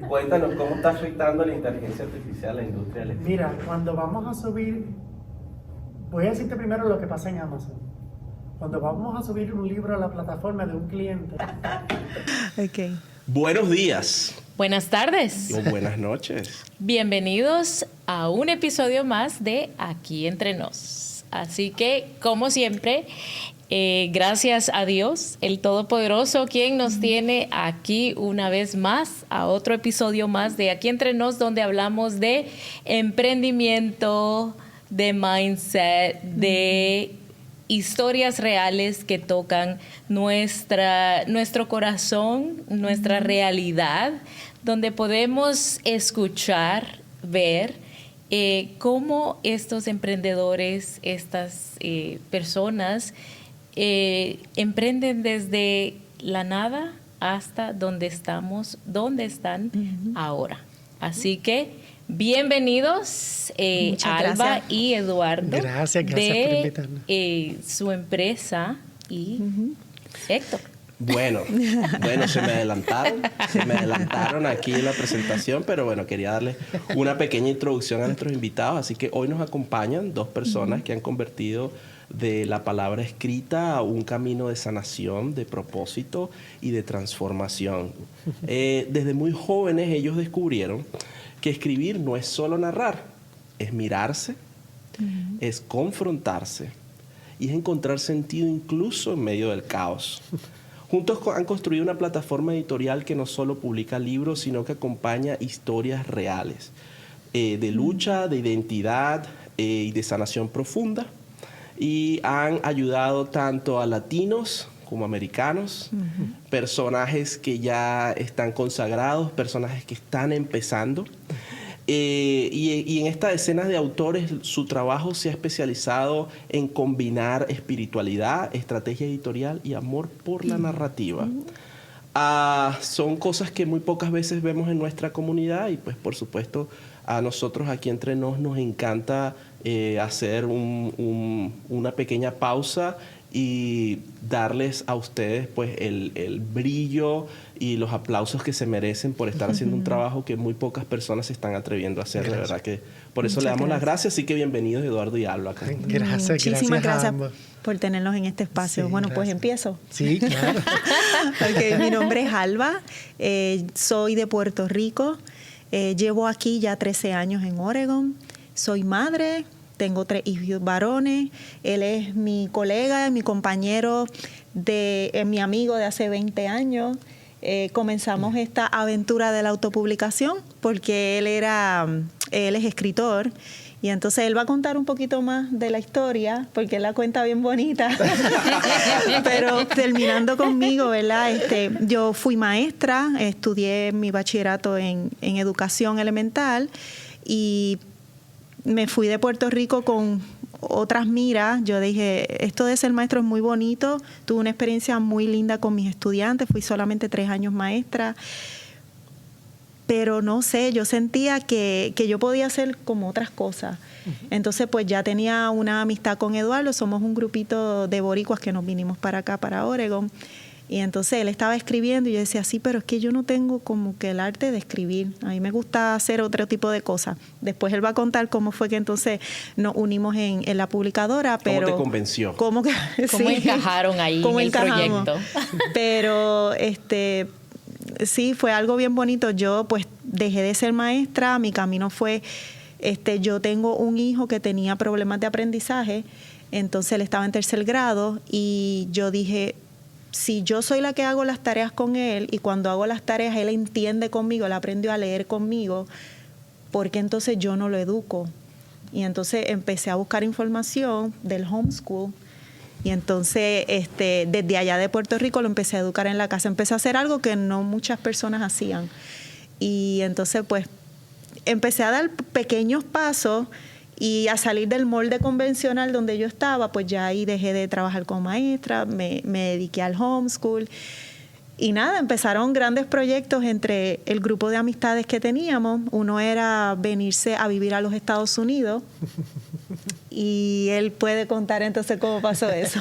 Cuéntanos cómo está afectando la inteligencia artificial a la industria del espectáculo. Mira, cuando vamos a subir, voy a decirte primero lo que pasa en Amazon. Cuando vamos a subir un libro a la plataforma de un cliente. Okay. Buenos días. Buenas tardes. O buenas noches. Bienvenidos a un episodio más de Aquí Entre Nos. Así que, como siempre, gracias a Dios, el Todopoderoso, quien nos tiene aquí una vez más a otro episodio más de Aquí Entre Nos, donde hablamos de emprendimiento, de mindset, de historias reales que tocan nuestro corazón, nuestra realidad, donde podemos escuchar, ver cómo estos emprendedores, estas personas emprenden desde la nada hasta donde están ahora. Así que bienvenidos Alba gracias. y Eduardo. Gracias por invitarnos. Su empresa y Héctor. Bueno, se me adelantaron aquí en la presentación, pero bueno, quería darles una pequeña introducción a nuestros invitados. Así que hoy nos acompañan dos personas que han convertido de la palabra escrita a un camino de sanación, de propósito y de transformación. Desde muy jóvenes ellos descubrieron que escribir no es solo narrar, es mirarse, es confrontarse y es encontrar sentido incluso en medio del caos. Juntos han construido una plataforma editorial que no solo publica libros, sino que acompaña historias reales de lucha, de identidad y de sanación profunda. Y han ayudado tanto a latinos como americanos, personajes que ya están consagrados, personajes que están empezando. Y en estas decenas de autores, su trabajo se ha especializado en combinar espiritualidad, estrategia editorial y amor por la narrativa. Son cosas que muy pocas veces vemos en nuestra comunidad y pues por supuesto a nosotros aquí entre nos encanta hacer una pequeña pausa y darles a ustedes pues el brillo y los aplausos que se merecen por estar haciendo un trabajo que muy pocas personas se están atreviendo a hacer. Gracias. De verdad que por eso le damos las gracias. Así que bienvenidos Eduardo y Alba acá. Muchísimas gracias por tenernos en este espacio. Sí, bueno, pues empiezo. Sí, claro. Okay, mi nombre es Alba, soy de Puerto Rico, llevo aquí ya 13 años en Oregon, soy madre. Tengo 3 hijos varones. Él es mi colega, mi compañero, mi amigo de hace 20 años. Comenzamos esta aventura de la autopublicación porque él es escritor. Y entonces él va a contar un poquito más de la historia, porque él la cuenta bien bonita. Pero terminando conmigo, ¿verdad? Yo fui maestra, estudié mi bachillerato en educación elemental y me fui de Puerto Rico con otras miras. Yo dije, esto de ser maestro es muy bonito. Tuve una experiencia muy linda con mis estudiantes. Fui solamente 3 años maestra. Pero no sé, yo sentía que yo podía hacer como otras cosas. Entonces, pues ya tenía una amistad con Eduardo. Somos un grupito de boricuas que nos vinimos para acá, para Oregon. Y entonces él estaba escribiendo y yo decía, sí, pero es que yo no tengo como que el arte de escribir. A mí me gusta hacer otro tipo de cosas. Después él va a contar cómo fue que entonces nos unimos en la publicadora. Pero ¿cómo te convenció? ¿Cómo encajaron ahí en el proyecto? Pero sí, fue algo bien bonito. Yo pues dejé de ser maestra. Mi camino fue, yo tengo un hijo que tenía problemas de aprendizaje. Entonces él estaba en 3er grado y yo dije, si yo soy la que hago las tareas con él y cuando hago las tareas él entiende conmigo, él aprendió a leer conmigo, ¿por qué entonces yo no lo educo? Y entonces empecé a buscar información del homeschool y entonces desde allá de Puerto Rico lo empecé a educar en la casa. Empecé a hacer algo que no muchas personas hacían. Y entonces pues empecé a dar pequeños pasos y a salir del molde convencional donde yo estaba, pues ya ahí dejé de trabajar como maestra, me dediqué al homeschool. Y nada, empezaron grandes proyectos entre el grupo de amistades que teníamos. Uno era venirse a vivir a los Estados Unidos y él puede contar entonces cómo pasó eso.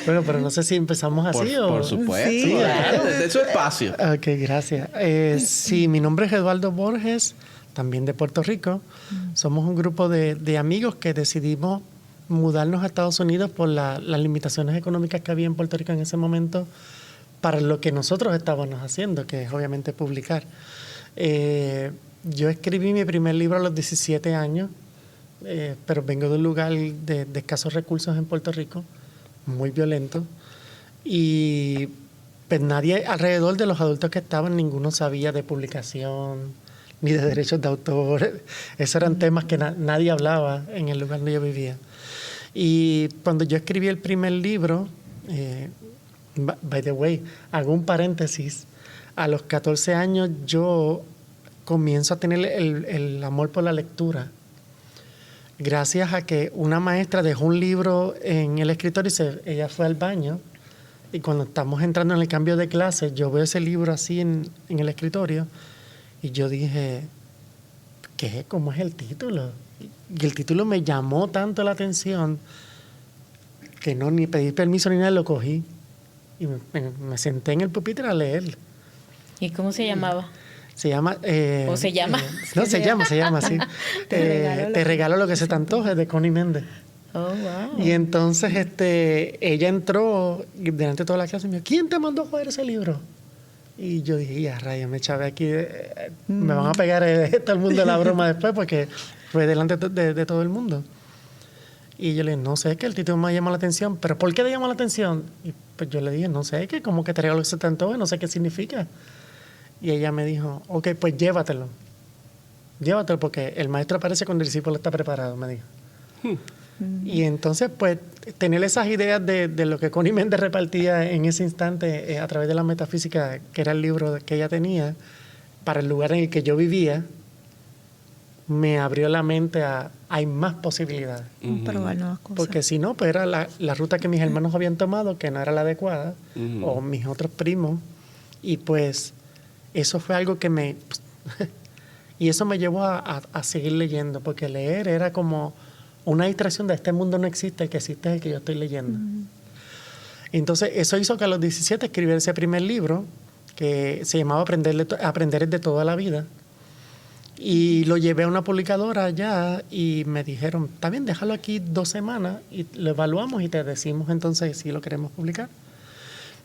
Bueno, pero no sé si empezamos así o... Por supuesto, Sí, claro. De su espacio. Ok, gracias. Sí, mi nombre es Eduardo Borges, también de Puerto Rico. Somos un grupo de amigos que decidimos mudarnos a Estados Unidos por las limitaciones económicas que había en Puerto Rico en ese momento para lo que nosotros estábamos haciendo, que es obviamente publicar. Yo escribí mi primer libro a los 17 años, pero vengo de un lugar de escasos recursos en Puerto Rico, muy violento, y pues nadie alrededor de los adultos que estaban, ninguno sabía de publicación ni de derechos de autor. Esos eran temas que nadie hablaba en el lugar donde yo vivía. Y cuando yo escribí el primer libro, by the way, hago un paréntesis, a los 14 años yo comienzo a tener el amor por la lectura. Gracias a que una maestra dejó un libro en el escritorio y ella fue al baño. Y cuando estamos entrando en el cambio de clase, yo veo ese libro así en el escritorio. Y yo dije, ¿qué? ¿Cómo es el título? Y el título me llamó tanto la atención que no ni pedí permiso ni nada, lo cogí. Y me senté en el pupitre a leer. ¿Y cómo se llamaba? Se llama... ¿O se llama? No, se llama así. Te regalo lo que se te antoje, de Connie Méndez. Oh, wow. Y entonces ella entró delante de toda la clase y me dijo, ¿quién te mandó a jugar ese libro? Y yo dije, ya, rayos, me chavé aquí. Me van a pegar todo el mundo la broma después porque fue delante de todo el mundo. Y yo le dije, no sé, que el título me llama la atención. ¿Pero por qué te llama la atención? Y pues yo le dije, no sé, que como que te regalo que se te antoje, no sé qué significa. Y ella me dijo, ok, pues llévatelo. Llévatelo porque el maestro aparece cuando el discípulo está preparado, me dijo. Y entonces, pues, tener esas ideas de lo que Connie Méndez repartía en ese instante a través de la metafísica, que era el libro que ella tenía, para el lugar en el que yo vivía, me abrió la mente a hay más posibilidades. Probar nuevas cosas. Porque si no, pues era la ruta que mis hermanos habían tomado, que no era la adecuada, o mis otros primos. Y pues eso fue algo que me... y eso me llevó a seguir leyendo, porque leer era como una distracción de este mundo no existe, el que existe es el que yo estoy leyendo. Entonces, eso hizo que a los 17 escribiera ese primer libro, que se llamaba Aprender de toda la vida. Y lo llevé a una publicadora allá y me dijeron, está bien, déjalo aquí 2 semanas y lo evaluamos y te decimos entonces si lo queremos publicar.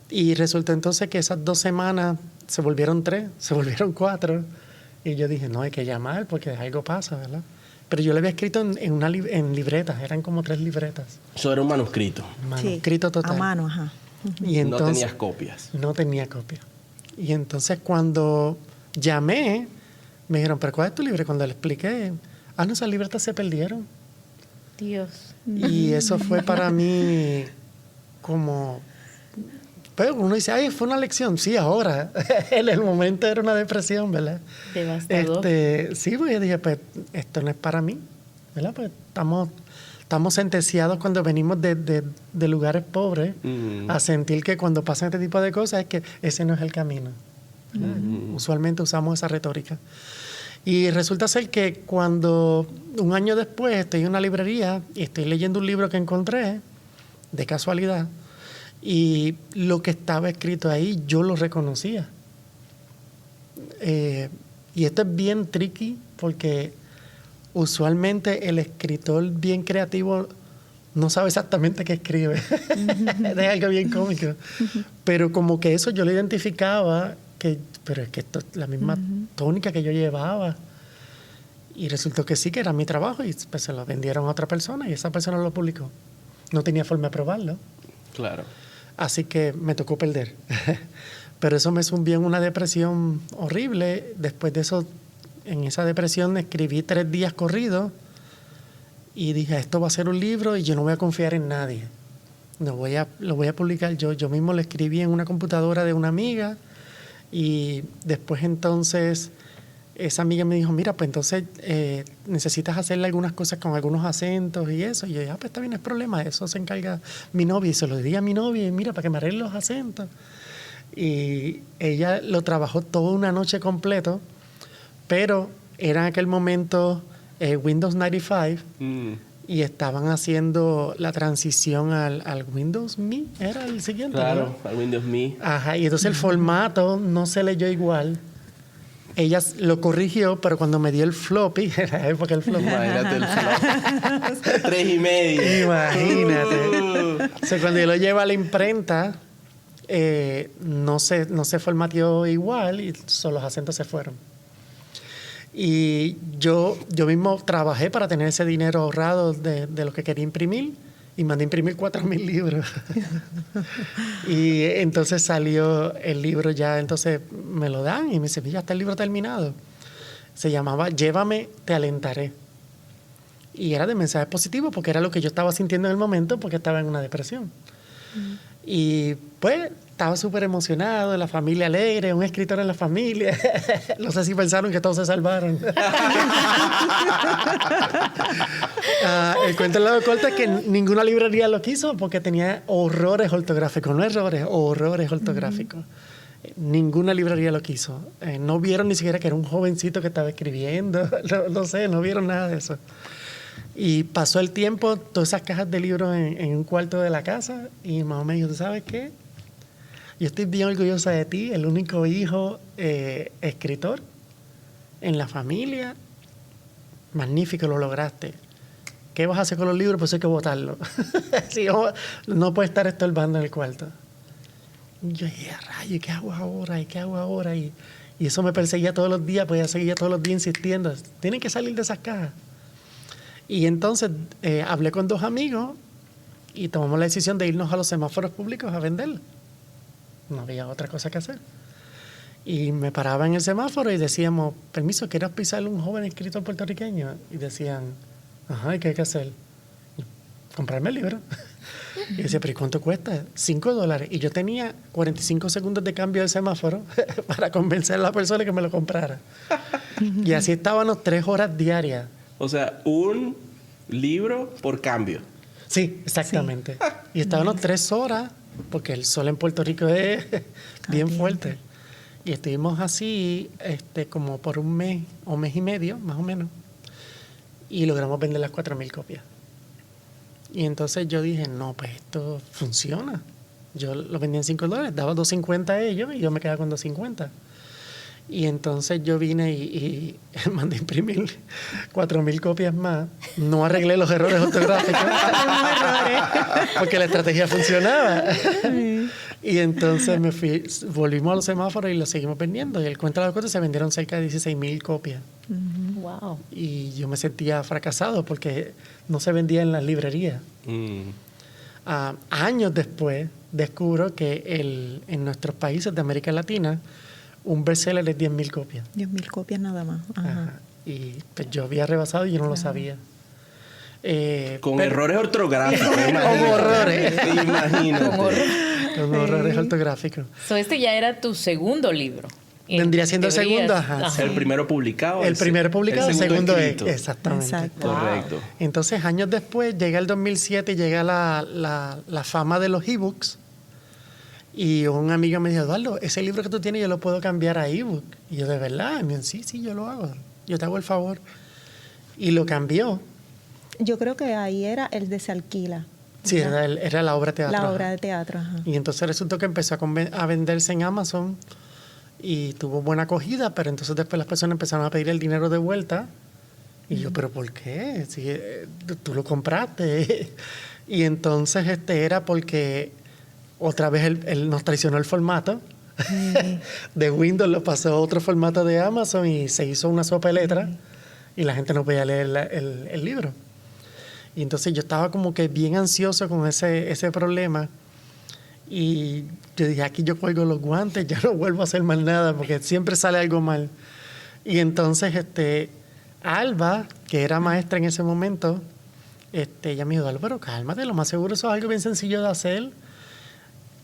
Y resultó entonces que esas 2 semanas se volvieron 3, se volvieron 4. Y yo dije, no, hay que llamar porque algo pasa, ¿verdad? Pero yo lo había escrito en libretas, eran como 3 libretas. Eso era un manuscrito. Manuscrito total. A mano, ajá. Y entonces, no tenías copias. No tenía copia. Y entonces cuando llamé, me dijeron, ¿pero cuál es tu libro? Y cuando le expliqué, no, esas libretas se perdieron. Dios. Y eso fue para mí como... Pero uno dice, ay, fue una lección. Sí, ahora. En el momento era una depresión, ¿verdad? Devastador. Sí, pues yo dije, pues esto no es para mí, ¿verdad? Pues estamos sentenciados cuando venimos de lugares pobres a sentir que cuando pasan este tipo de cosas es que ese no es el camino. Usualmente usamos esa retórica. Y resulta ser que cuando un año después estoy en una librería y estoy leyendo un libro que encontré, de casualidad, y lo que estaba escrito ahí yo lo reconocía. Y esto es bien tricky porque usualmente el escritor bien creativo no sabe exactamente qué escribe. Es algo bien cómico. Pero como que eso yo lo identificaba, pero es que esto es la misma tónica que yo llevaba. Y resultó que sí, que era mi trabajo y pues se lo vendieron a otra persona y esa persona lo publicó. No tenía forma de probarlo. Claro. Así que me tocó perder. Pero eso me zumbió en una depresión horrible. Después de eso, en esa depresión escribí 3 días corridos y dije, esto va a ser un libro y yo no voy a confiar en nadie. Lo voy a publicar yo. Yo mismo lo escribí en una computadora de una amiga y después entonces esa amiga me dijo, mira, pues entonces necesitas hacerle algunas cosas con algunos acentos y eso. Y yo dije, pues está bien, no es problema, eso se encarga mi novia. Y se lo di a mi novia y mira, para que me arregle los acentos. Y ella lo trabajó toda una noche completo, pero era en aquel momento Windows 95 y estaban haciendo la transición al Windows Me, era el siguiente. Claro, ¿no? al Windows Me. Ajá, y entonces el formato no se leyó igual. Ella lo corrigió, pero cuando me dio el floppy, en la época del floppy. Imagínate el flop. 3.5. Imagínate. O sea, cuando yo lo llevo a la imprenta, no se formateó igual y solo los acentos se fueron. Y yo mismo trabajé para tener ese dinero ahorrado de lo que quería imprimir y mandé a imprimir 4,000 libros. Y entonces salió el libro ya, entonces me lo dan y me dice, ya está el libro terminado. Se llamaba Llévame, te alentaré. Y era de mensajes positivos porque era lo que yo estaba sintiendo en el momento porque estaba en una depresión. Y pues estaba súper emocionado, la familia alegre, un escritor en la familia. No sé si pensaron que todos se salvaron. El cuento del lado corto es que ninguna librería lo quiso porque tenía horrores ortográficos, no errores, horrores ortográficos. Ninguna librería lo quiso. No vieron ni siquiera que era un jovencito que estaba escribiendo. No sé, no vieron nada de eso. Y pasó el tiempo, todas esas cajas de libros en un cuarto de la casa, y mi mamá me dijo, ¿tú sabes qué? Yo estoy bien orgullosa de ti, el único hijo escritor en la familia. Magnífico, lo lograste. ¿Qué vas a hacer con los libros? Pues hay que botarlos. Sí, no puede estar estorbando en el cuarto. Y yo dije, rayo, ¿qué hago ahora? ¿Y qué hago ahora? Y eso me perseguía todos los días, pues ya seguía todos los días insistiendo. Tienen que salir de esas cajas. Y entonces hablé con 2 amigos y tomamos la decisión de irnos a los semáforos públicos a vender. No había otra cosa que hacer. Y me paraba en el semáforo y decíamos, permiso, ¿quieres pisarle un joven escritor puertorriqueño? Y decían, ajá, ¿y qué hay que hacer? Comprarme el libro. Y decía, ¿pero cuánto cuesta? $5. Y yo tenía 45 segundos de cambio del semáforo para convencer a la persona que me lo comprara. Y así estábamos 3 horas diarias. O sea, un libro por cambio. Sí, exactamente. Sí. Y estábamos 3 horas, porque el sol en Puerto Rico es bien fuerte. Y estuvimos así como por un mes o mes y medio, más o menos. Y logramos vender las 4,000 copias. Y entonces yo dije, no, pues esto funciona. Yo lo vendía en $5, daba $2.50 a ellos y yo me quedaba con $2.50. Y entonces yo vine y mandé a imprimir 4,000 copias más. No arreglé los errores ortográficos porque la estrategia funcionaba. Y entonces volvimos a los semáforos y los seguimos vendiendo. Y el cuento de la cosa se vendieron cerca de 16,000 copias. Wow. Y yo me sentía fracasado porque no se vendía en las librerías. Años después descubro que en nuestros países de América Latina un bestseller es 10,000 copias. 10,000 copias nada más. Ajá. Ajá. Y pues yo había rebasado y yo no lo sabía. Con errores ortográficos. Con horrores. Imagínate. Con horrores ortográficos. So, este ya era tu segundo libro. Vendría siendo el segundo, ajá. El primero publicado. El primero publicado, el segundo es. Exactamente. Exacto. Correcto. Entonces, años después, llega el 2007 y llega la fama de los ebooks. Y un amigo me dijo, Eduardo, ese libro que tú tienes yo lo puedo cambiar a ebook. Y yo, ¿de verdad? Y me dijo, sí, yo lo hago. Yo te hago el favor. Y lo cambió. Yo creo que ahí era el de Se Alquila. Sí, era la obra de teatro. La obra de teatro, ajá. Y entonces resultó que empezó a venderse en Amazon y tuvo buena acogida, pero entonces después las personas empezaron a pedir el dinero de vuelta. Y yo, ¿pero por qué? Si tú lo compraste. Y entonces era porque otra vez él nos traicionó el formato. De Windows lo pasó a otro formato de Amazon y se hizo una sopa de letras y la gente no podía leer el libro. Y entonces yo estaba como que bien ansioso con ese problema. Y yo dije, aquí yo cuelgo los guantes, ya no vuelvo a hacer más nada porque siempre sale algo mal. Y entonces Alba, que era maestra en ese momento, ella me dijo, pero cálmate, lo más seguro eso es algo bien sencillo de hacer.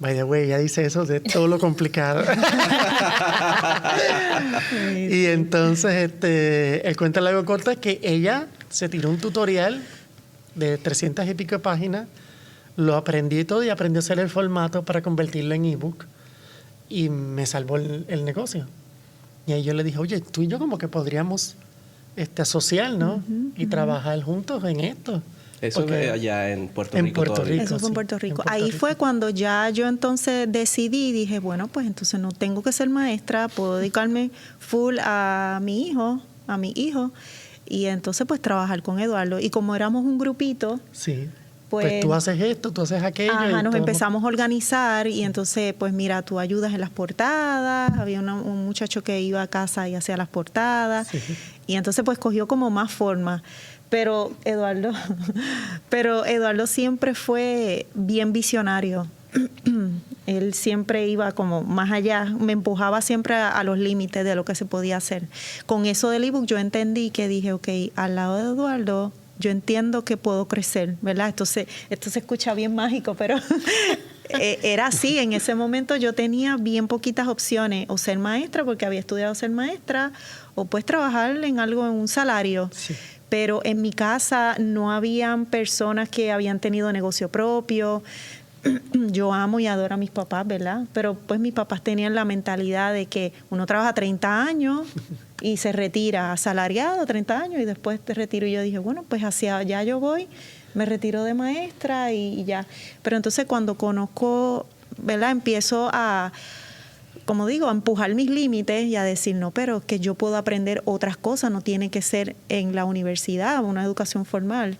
By the way, ella dice eso de todo lo complicado. Y entonces el cuento largo corto es que ella se tiró un tutorial de 300 y pico de páginas, lo aprendí y todo y aprendí a hacer el formato para convertirlo en ebook y me salvó el negocio. Y ahí yo le dije, oye, tú y yo como que podríamos asociarnos y trabajar juntos en esto. Eso Ok. es allá en Puerto En Rico Puerto todavía. Rico. Eso fue en sí, Puerto Rico. en Puerto Ahí Rico. fue cuando ya yo entonces decidí y dije, bueno, pues entonces no tengo que ser maestra, puedo dedicarme full a mi hijo, y entonces pues trabajar con Eduardo. Y como éramos un grupito, Sí. Pues- Pues tú haces esto, tú haces aquello. ajá, y nos todos empezamos a organizar y entonces, pues mira, tú ayudas en las portadas, había un muchacho que iba a casa y hacía las portadas, Sí. y entonces pues cogió como más forma. Pero Eduardo siempre fue bien visionario. Él siempre iba como más allá, me empujaba siempre a los límites de lo que se podía hacer. Con eso del ebook yo entendí que dije, ok, al lado de Eduardo yo entiendo que puedo crecer, ¿verdad? Esto se escucha bien mágico, pero era así. En ese momento yo tenía bien poquitas opciones, o ser maestra, porque había estudiado ser maestra, o pues trabajar en algo, en un salario. Sí. Pero en mi casa no habían personas que habían tenido negocio propio. Yo amo y adoro a mis papás, ¿verdad? Pero pues mis papás tenían la mentalidad de que uno trabaja 30 años y se retira asalariado 30 años y después te retiro. Y yo dije, bueno, pues hacia allá yo voy, me retiro de maestra y ya. Pero entonces cuando conozco, ¿verdad? Empiezo a, como digo, a empujar mis límites y a decir, no, pero que yo puedo aprender otras cosas, no tiene que ser en la universidad, una educación formal.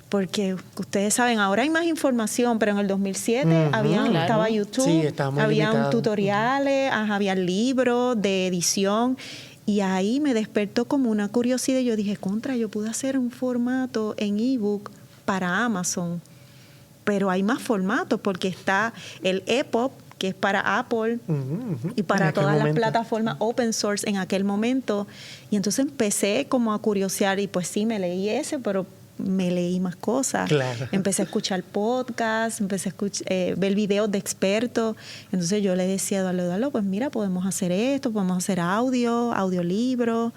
Porque ustedes saben, ahora hay más información, pero en el 2007 Ujú, estaba YouTube, Sí, estaba muy había limitado. tutoriales, había libros de edición. Y ahí me despertó como una curiosidad. Yo dije, yo pude hacer un formato en ebook para Amazon. Pero hay más formatos porque está el EPUB, que es para Apple, Ujú, ujú. y En para aquel todas las momento. plataformas open source en aquel momento. Y entonces empecé como a curiosear y pues sí, me leí ese, pero me leí más cosas. Claro. Empecé a escuchar podcasts, empecé a ver videos de expertos. Entonces yo le decía a Eduardo, pues mira, podemos hacer esto, podemos hacer audiolibros.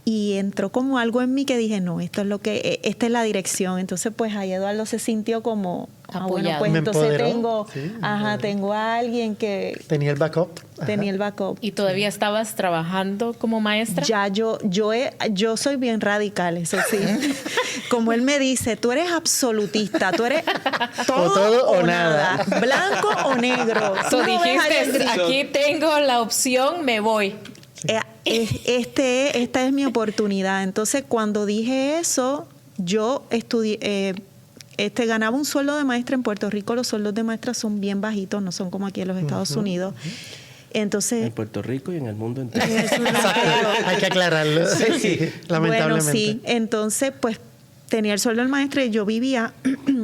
Y entró como algo en mí que dije, no, esta es la dirección. Entonces, pues ahí Eduardo se sintió como, bueno, Apoyado. pues Me entonces empoderó. Sí, me empoderó. tengo a alguien que Tenía el backup. Ajá. tenía el backup. ¿Y todavía estabas trabajando como maestra? Ya yo soy bien radical, eso sí. Como él me dice, tú eres absolutista, tú eres todo o nada. blanco o negro. Tú So no ves allá el dijiste, gris. aquí tengo la opción, me voy. Esta es mi oportunidad. Entonces, cuando dije eso, yo estudié, ganaba un sueldo de maestra en Puerto Rico. Los sueldos de maestra son bien bajitos, no son como aquí en los Estados Unidos. Entonces, En Puerto Rico y en el mundo entero. Hay que aclararlo. Sí, lamentablemente. bueno, sí. Entonces, pues tenía el sueldo del maestro y yo vivía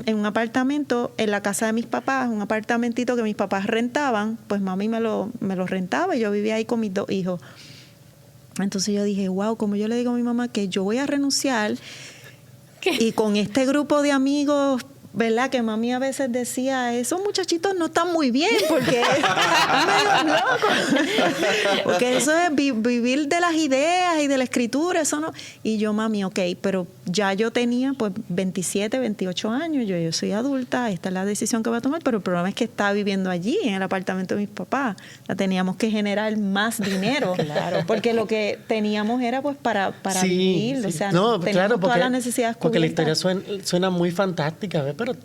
en un apartamento en la casa de mis papás, un apartamentito que mis papás rentaban, pues mami me lo rentaba y yo vivía ahí con mis 2 hijos. Entonces yo dije, wow, como yo le digo a mi mamá que yo voy a renunciar y con este grupo de amigos, ¿verdad? Que mami a veces decía, esos muchachitos no están muy bien porque están medio locos. Porque eso es vivir de las ideas y de la escritura, eso no. Y yo, mami, ok, pero ya yo tenía pues 27, 28 años, yo soy adulta, esta es la decisión que voy a tomar, pero el problema es que estaba viviendo allí, en el apartamento de mis papás. O sea, teníamos que generar más dinero, claro, porque lo que teníamos era pues para Sí, vivir, sí. o sea, No, teníamos claro, todas las necesidades porque la historia cubiertas. suena muy fantástica, ¿ves? Pero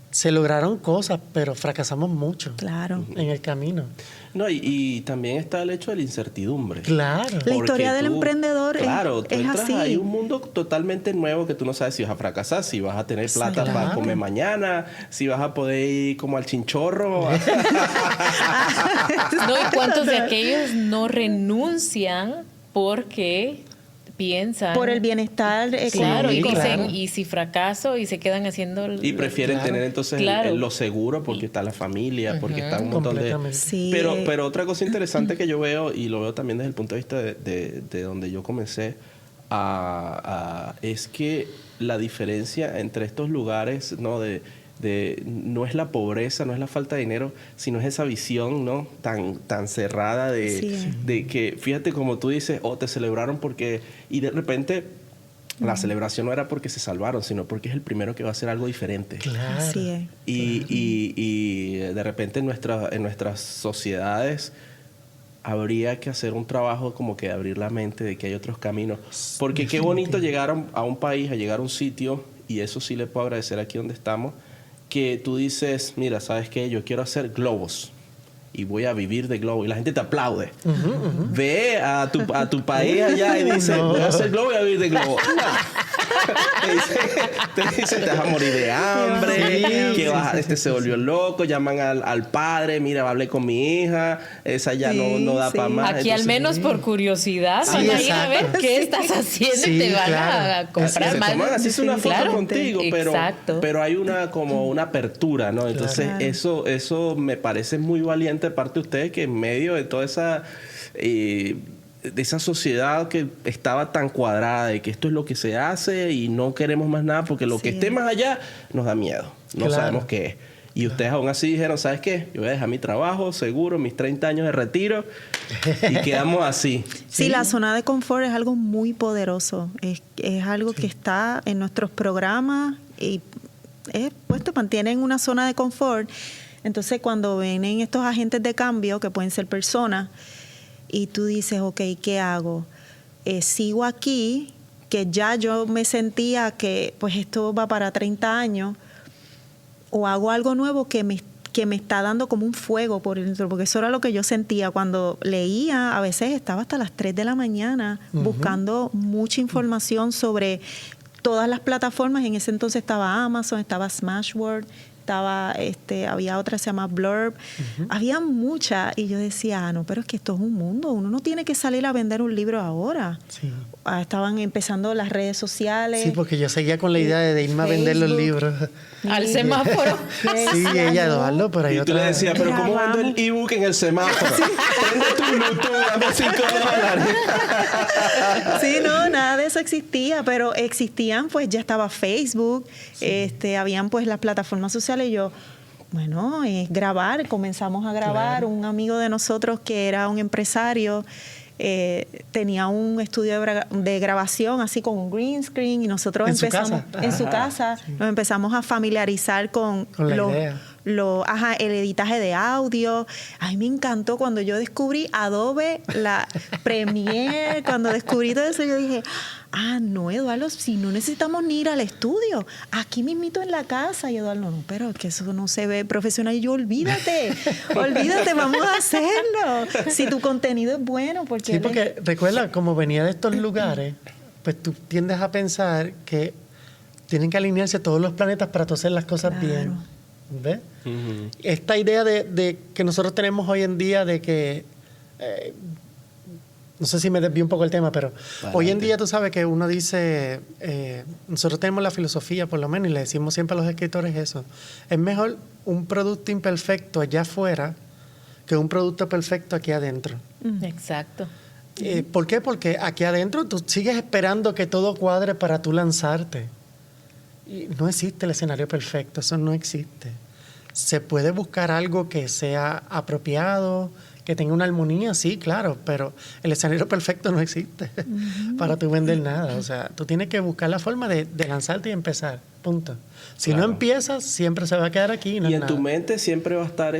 se lograron cosas, pero fracasamos mucho Claro. en el camino. No, y también está el hecho de la incertidumbre. Claro. La Porque historia del emprendedor claro, tú es entras así. ahí un mundo totalmente nuevo que tú no sabes si vas a fracasar, si vas a tener plata Claro. para comer mañana, si vas a poder ir como al chinchorro. No, ¿y cuántos de aquellos no renuncian porque piensan? Por el bienestar Claro, y económico. dicen, claro. y si fracaso, y se quedan haciendo... Y prefieren Claro. tener entonces Claro. lo seguro porque está la familia, porque está un montón de... Completamente. Sí. Pero otra cosa interesante que yo veo, y lo veo también desde el punto de vista de donde yo comencé, es que la diferencia entre estos lugares, ¿no? No es la pobreza, no es la falta de dinero, sino es esa visión, ¿no? tan cerrada de que, fíjate como tú dices, te celebraron porque... Y de repente la celebración no era porque se salvaron, sino porque es el primero que va a hacer algo diferente. Claro. Así es. Y de repente en nuestras sociedades habría que hacer un trabajo como que de abrir la mente de que hay otros caminos. Porque qué bonito llegar a un país, a llegar a un sitio, y eso sí le puedo agradecer aquí donde estamos, que tú dices, mira, ¿sabes qué? Yo quiero hacer globos y voy a vivir de globo, y la gente te aplaude. Ve a tu país allá y dice, voy a hacer globo y voy a vivir de globo. te dicen, te vas a morir de hambre, que este se volvió loco, llaman al padre, mira, hablé con mi hija, esa ya no da para más. Aquí al menos por curiosidad van a ir a ver qué estás haciendo y te van a comprar más. Así es una foto contigo, Exacto. pero hay como una apertura, ¿no? Entonces eso me parece muy valiente de parte de ustedes, que en medio de toda esa de esa sociedad que estaba tan cuadrada de que esto es lo que se hace y no queremos más nada porque lo que esté más allá nos da miedo, no sabemos qué es. Y ustedes aún así dijeron, ¿sabes qué? Yo voy a dejar mi trabajo seguro, mis 30 años de retiro, y quedamos así. Sí, la zona de confort es algo muy poderoso. Es algo que está en nuestros programas y mantienen una zona de confort. Entonces, cuando vienen estos agentes de cambio, que pueden ser personas, y tú dices, ok, ¿qué hago? Sigo aquí, que ya yo me sentía que pues esto va para 30 años, o hago algo nuevo que me está dando como un fuego por dentro, porque eso era lo que yo sentía cuando leía. A veces estaba hasta las 3 de la mañana buscando mucha información sobre todas las plataformas. En ese entonces estaba Amazon, estaba Smashwords, había otra que se llama Blurb, había muchas, y yo decía, no, pero es que esto es un mundo, uno no tiene que salir a vender un libro ahora. Sí. Estaban empezando las redes sociales. Sí, porque yo seguía con la idea de irme a vender los libros. Al semáforo. Sí, ella, Eduardo, pero hay y tú otra. le decías, pero ¿cómo vendo el ebook en el semáforo? Prende tu Bluetooth, dame $5. Sí, no, nada de eso existía, pero existían, pues ya estaba Facebook, habían pues las plataformas sociales, y yo, bueno, grabar, comenzamos a grabar. Un amigo de nosotros que era un empresario, tenía un estudio de grabación así con un green screen, y nosotros empezamos en su casa, nos empezamos a familiarizar con la idea. El editaje de audio. A mí me encantó cuando yo descubrí Adobe, la Premiere, cuando descubrí todo eso, yo dije, no, Eduardo, si no necesitamos ni ir al estudio, aquí mismito en la casa. Y Eduardo, no, pero es que eso no se ve profesional. Y yo, olvídate, vamos a hacerlo. Si tu contenido es bueno. Porque recuerda, como venía de estos lugares, pues tú tiendes a pensar que tienen que alinearse todos los planetas para tú hacer las cosas bien. ¿Ves? Esta idea de que nosotros tenemos hoy en día de que no sé si me desvío un poco el tema, pero hoy en día tú sabes que uno dice, nosotros tenemos la filosofía por lo menos, y le decimos siempre a los escritores eso, es mejor un producto imperfecto allá afuera que un producto perfecto aquí adentro. Exacto. ¿Por qué? Porque aquí adentro tú sigues esperando que todo cuadre para tú lanzarte. Y no existe el escenario perfecto, eso no existe. Se puede buscar algo que sea apropiado, que tenga una armonía, sí, claro, pero el escenario perfecto no existe para tú vender nada. O sea, tú tienes que buscar la forma de lanzarte y empezar, punto. Si no empiezas, siempre se va a quedar aquí. Y en tu mente siempre va a estar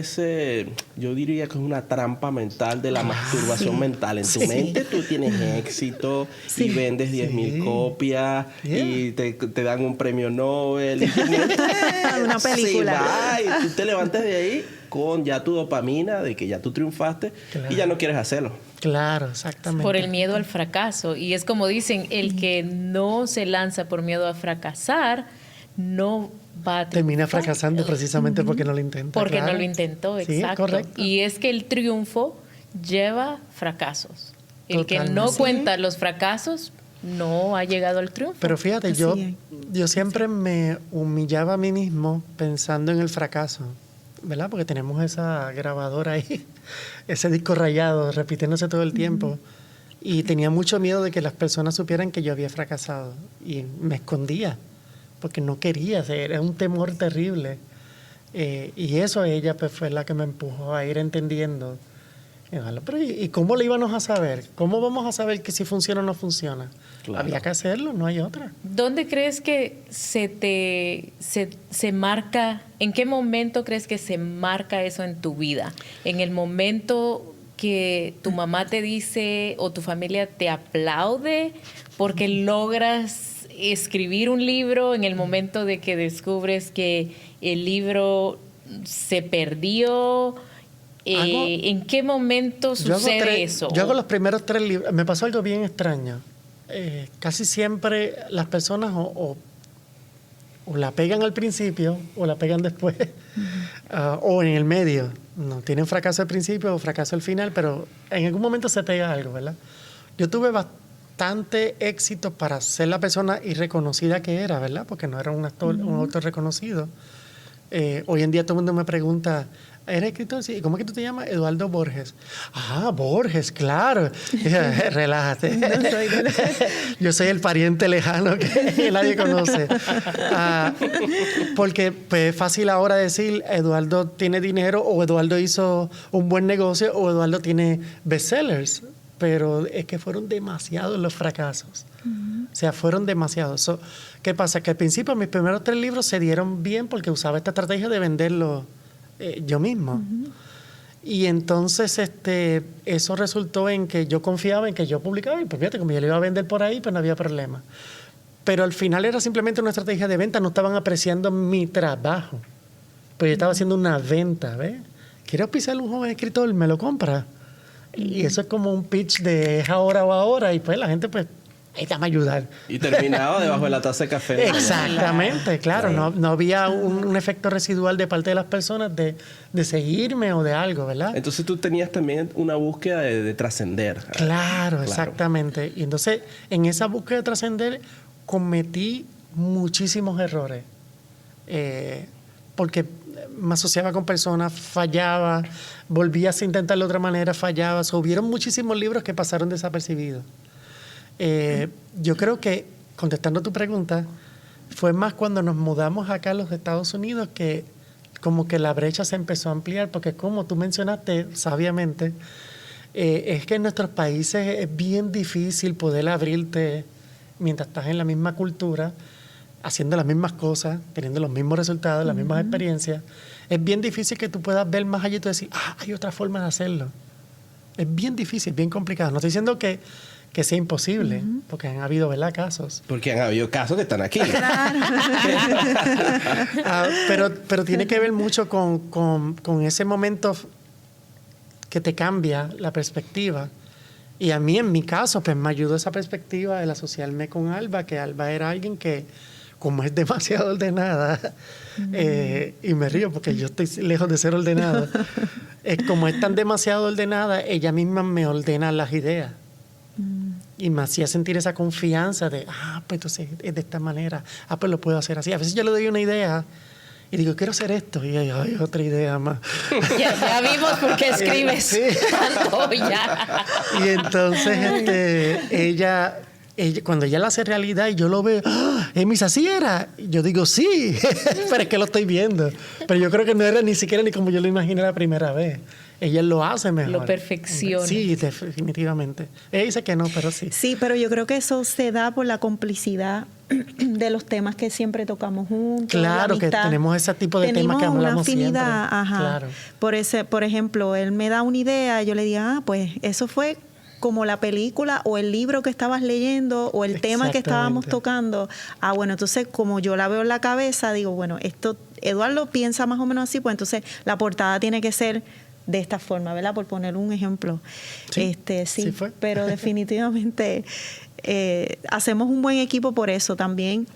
yo diría que es una trampa mental de la masturbación mental. En tu mente tú tienes éxito y vendes 10,000 copias y te dan un premio Nobel. Y una película. Y tú te levantas de ahí con ya tu dopamina de que ya tú triunfaste y ya no quieres hacerlo. Claro, exactamente. Por el miedo al fracaso. Y es como dicen, el que no se lanza por miedo a fracasar, no va a termina fracasando precisamente porque no lo intenta. Porque no lo intentó, exacto. Sí, correcto. Y es que el triunfo lleva fracasos. El Totalmente. que no cuenta los fracasos no ha llegado al triunfo. Pero fíjate, yo siempre me humillaba a mí mismo pensando en el fracaso, ¿verdad? Porque tenemos esa grabadora ahí, ese disco rayado, repitiéndose todo el tiempo. Y tenía mucho miedo de que las personas supieran que yo había fracasado. Y me escondía, porque no quería, era un temor terrible. Y eso ella pues, fue la que me empujó a ir entendiendo. Pero ¿y cómo lo íbamos a saber? ¿Cómo vamos a saber que si funciona o no funciona? Claro. Había que hacerlo, no hay otra. ¿Dónde crees que se marca, en qué momento crees que se marca eso en tu vida? ¿En el momento que tu mamá te dice o tu familia te aplaude porque logras escribir un libro en el momento de que descubres que el libro se perdió? ¿En qué momento sucede eso? Yo hago los primeros 3 libros. Me pasó algo bien extraño. Casi siempre las personas o la pegan al principio o la pegan después, o en el medio. No tienen fracaso al principio o fracaso al final, pero en algún momento se pega algo, ¿verdad? Yo tuve bastante éxito para ser la persona irreconocida que era, ¿verdad? Porque no era un autor reconocido. Hoy en día todo el mundo me pregunta, ¿eres escritor? Sí. ¿Cómo es que tú te llamas? Eduardo Borges. Ah, Borges, claro. Relájate. Yo soy el pariente lejano que nadie conoce. Porque pues, es fácil ahora decir, Eduardo tiene dinero, o Eduardo hizo un buen negocio, o Eduardo tiene bestsellers. Pero es que fueron demasiados los fracasos. O sea, fueron demasiados. ¿Qué pasa? Que al principio mis primeros 3 libros se dieron bien porque usaba esta estrategia de venderlo yo mismo. Y entonces eso resultó en que yo confiaba en que yo publicaba, y pues fíjate, como yo lo iba a vender por ahí, pues no había problema. Pero al final era simplemente una estrategia de venta, no estaban apreciando mi trabajo. Pues yo estaba haciendo una venta, ¿ves? ¿Quiero pisar un joven escritor? ¿Me lo compra? Y eso es como un pitch de es ahora o ahora, y pues la gente pues ahí te va a ayudar. Y terminaba debajo de la taza de café. Exactamente, claro. No había un efecto residual de parte de las personas de seguirme o de algo, ¿verdad? Entonces tú tenías también una búsqueda de trascender. Claro, exactamente. Y entonces en esa búsqueda de trascender cometí muchísimos errores. Porque me asociaba con personas, fallaba, volvía a intentarlo de otra manera, fallaba. Hubieron muchísimos libros que pasaron desapercibidos. Yo creo que, contestando tu pregunta, fue más cuando nos mudamos acá a los Estados Unidos que como que la brecha se empezó a ampliar, porque como tú mencionaste sabiamente, es que en nuestros países es bien difícil poder abrirte mientras estás en la misma cultura, haciendo las mismas cosas, teniendo los mismos resultados, las mismas experiencias. Es bien difícil que tú puedas ver más allá y tú decir, hay otra forma de hacerlo. Es bien difícil, bien complicado. No estoy diciendo que sea imposible, porque han habido, ¿verdad?, casos. Porque han habido casos que están aquí. Claro. Pero tiene que ver mucho con ese momento que te cambia la perspectiva. Y a mí, en mi caso, pues me ayudó esa perspectiva el asociarme con Alba, que Alba era alguien que, como es demasiado ordenada, y me río porque yo estoy lejos de ser ordenado, como es tan demasiado ordenada, ella misma me ordena las ideas. Y me hacía sentir esa confianza de, pues entonces es de esta manera, pues lo puedo hacer así. A veces yo le doy una idea y digo, quiero hacer esto, y hay otra idea más. Ya vimos por qué escribes tanto ya. Y entonces ella, cuando ella lo hace realidad y yo lo veo, Emis, así era. Yo digo, sí, pero es que lo estoy viendo. Pero yo creo que no era ni siquiera ni como yo lo imaginé la primera vez. Ella lo hace mejor. Lo perfecciona. Sí, definitivamente. Ella dice que no, pero sí. Sí, pero yo creo que eso se da por la complicidad de los temas que siempre tocamos juntos. Claro, que tenemos ese tipo de temas que hablamos siempre. Tenemos una afinidad, Claro. Por ejemplo, él me da una idea, yo le digo, pues eso fue como la película o el libro que estabas leyendo o el tema que estábamos tocando. Bueno, entonces como yo la veo en la cabeza, digo, bueno, esto Eduardo piensa más o menos así, pues entonces la portada tiene que ser de esta forma, ¿verdad? Por poner un ejemplo. Sí fue. Pero definitivamente hacemos un buen equipo por eso también.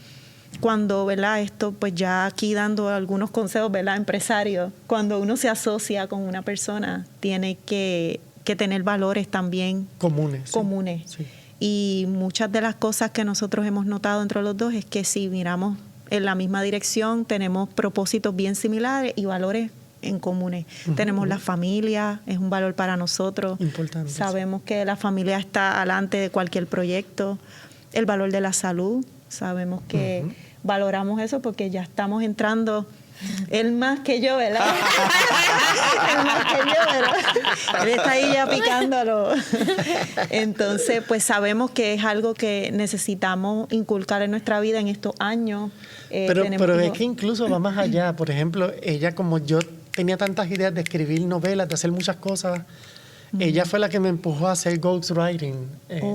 Cuando, ¿verdad? Esto, pues ya aquí dando algunos consejos, ¿verdad? Empresarios, cuando uno se asocia con una persona, tiene que tener valores también comunes. Sí. Y muchas de las cosas que nosotros hemos notado entre los dos es que si miramos en la misma dirección, tenemos propósitos bien similares y valores en comunes. Tenemos la familia, es un valor para nosotros. Importante. Sabemos que la familia está alante de cualquier proyecto. El valor de la salud, sabemos que valoramos eso porque ya estamos entrando. Él más que yo, ¿verdad? Él más que yo, ¿verdad? Él está ahí ya picándolo. Entonces, pues sabemos que es algo que necesitamos inculcar en nuestra vida en estos años. Pero es que incluso va más allá. Por ejemplo, ella, como yo tenía tantas ideas de escribir novelas, de hacer muchas cosas, Ella fue la que me empujó a hacer ghostwriting,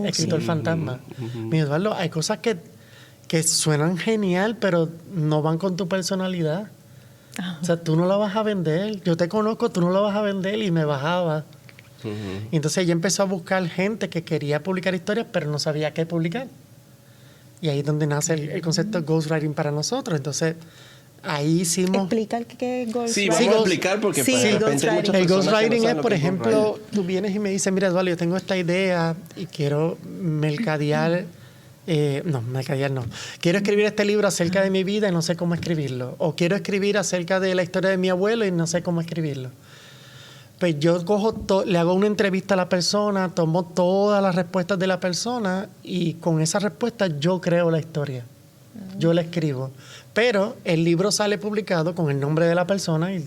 escritor fantasma. Me dijo, Eduardo, hay cosas que suenan genial, pero no van con tu personalidad. O sea, tú no la vas a vender. Yo te conozco, tú no la vas a vender. Y me bajaba. Y entonces ella empezó a buscar gente que quería publicar historias, pero no sabía qué publicar. Y ahí es donde nace el concepto de ghostwriting para nosotros. Entonces, ahí hicimos... Explicar qué es ghostwriting. Sí, vamos a explicar porque Sí, de repente hay muchas El personas que no ghostwriting saben es, lo por que es ejemplo, ghostwriting. tú vienes y me dices, mira, Eduardo, yo tengo esta idea y quiero mercadear... mercadear no. Quiero escribir este libro acerca de mi vida y no sé cómo escribirlo. O quiero escribir acerca de la historia de mi abuelo y no sé cómo escribirlo. Pues yo le hago una entrevista a la persona, tomo todas las respuestas de la persona y con esas respuestas yo creo la historia. Yo la escribo. Pero el libro sale publicado con el nombre de la persona y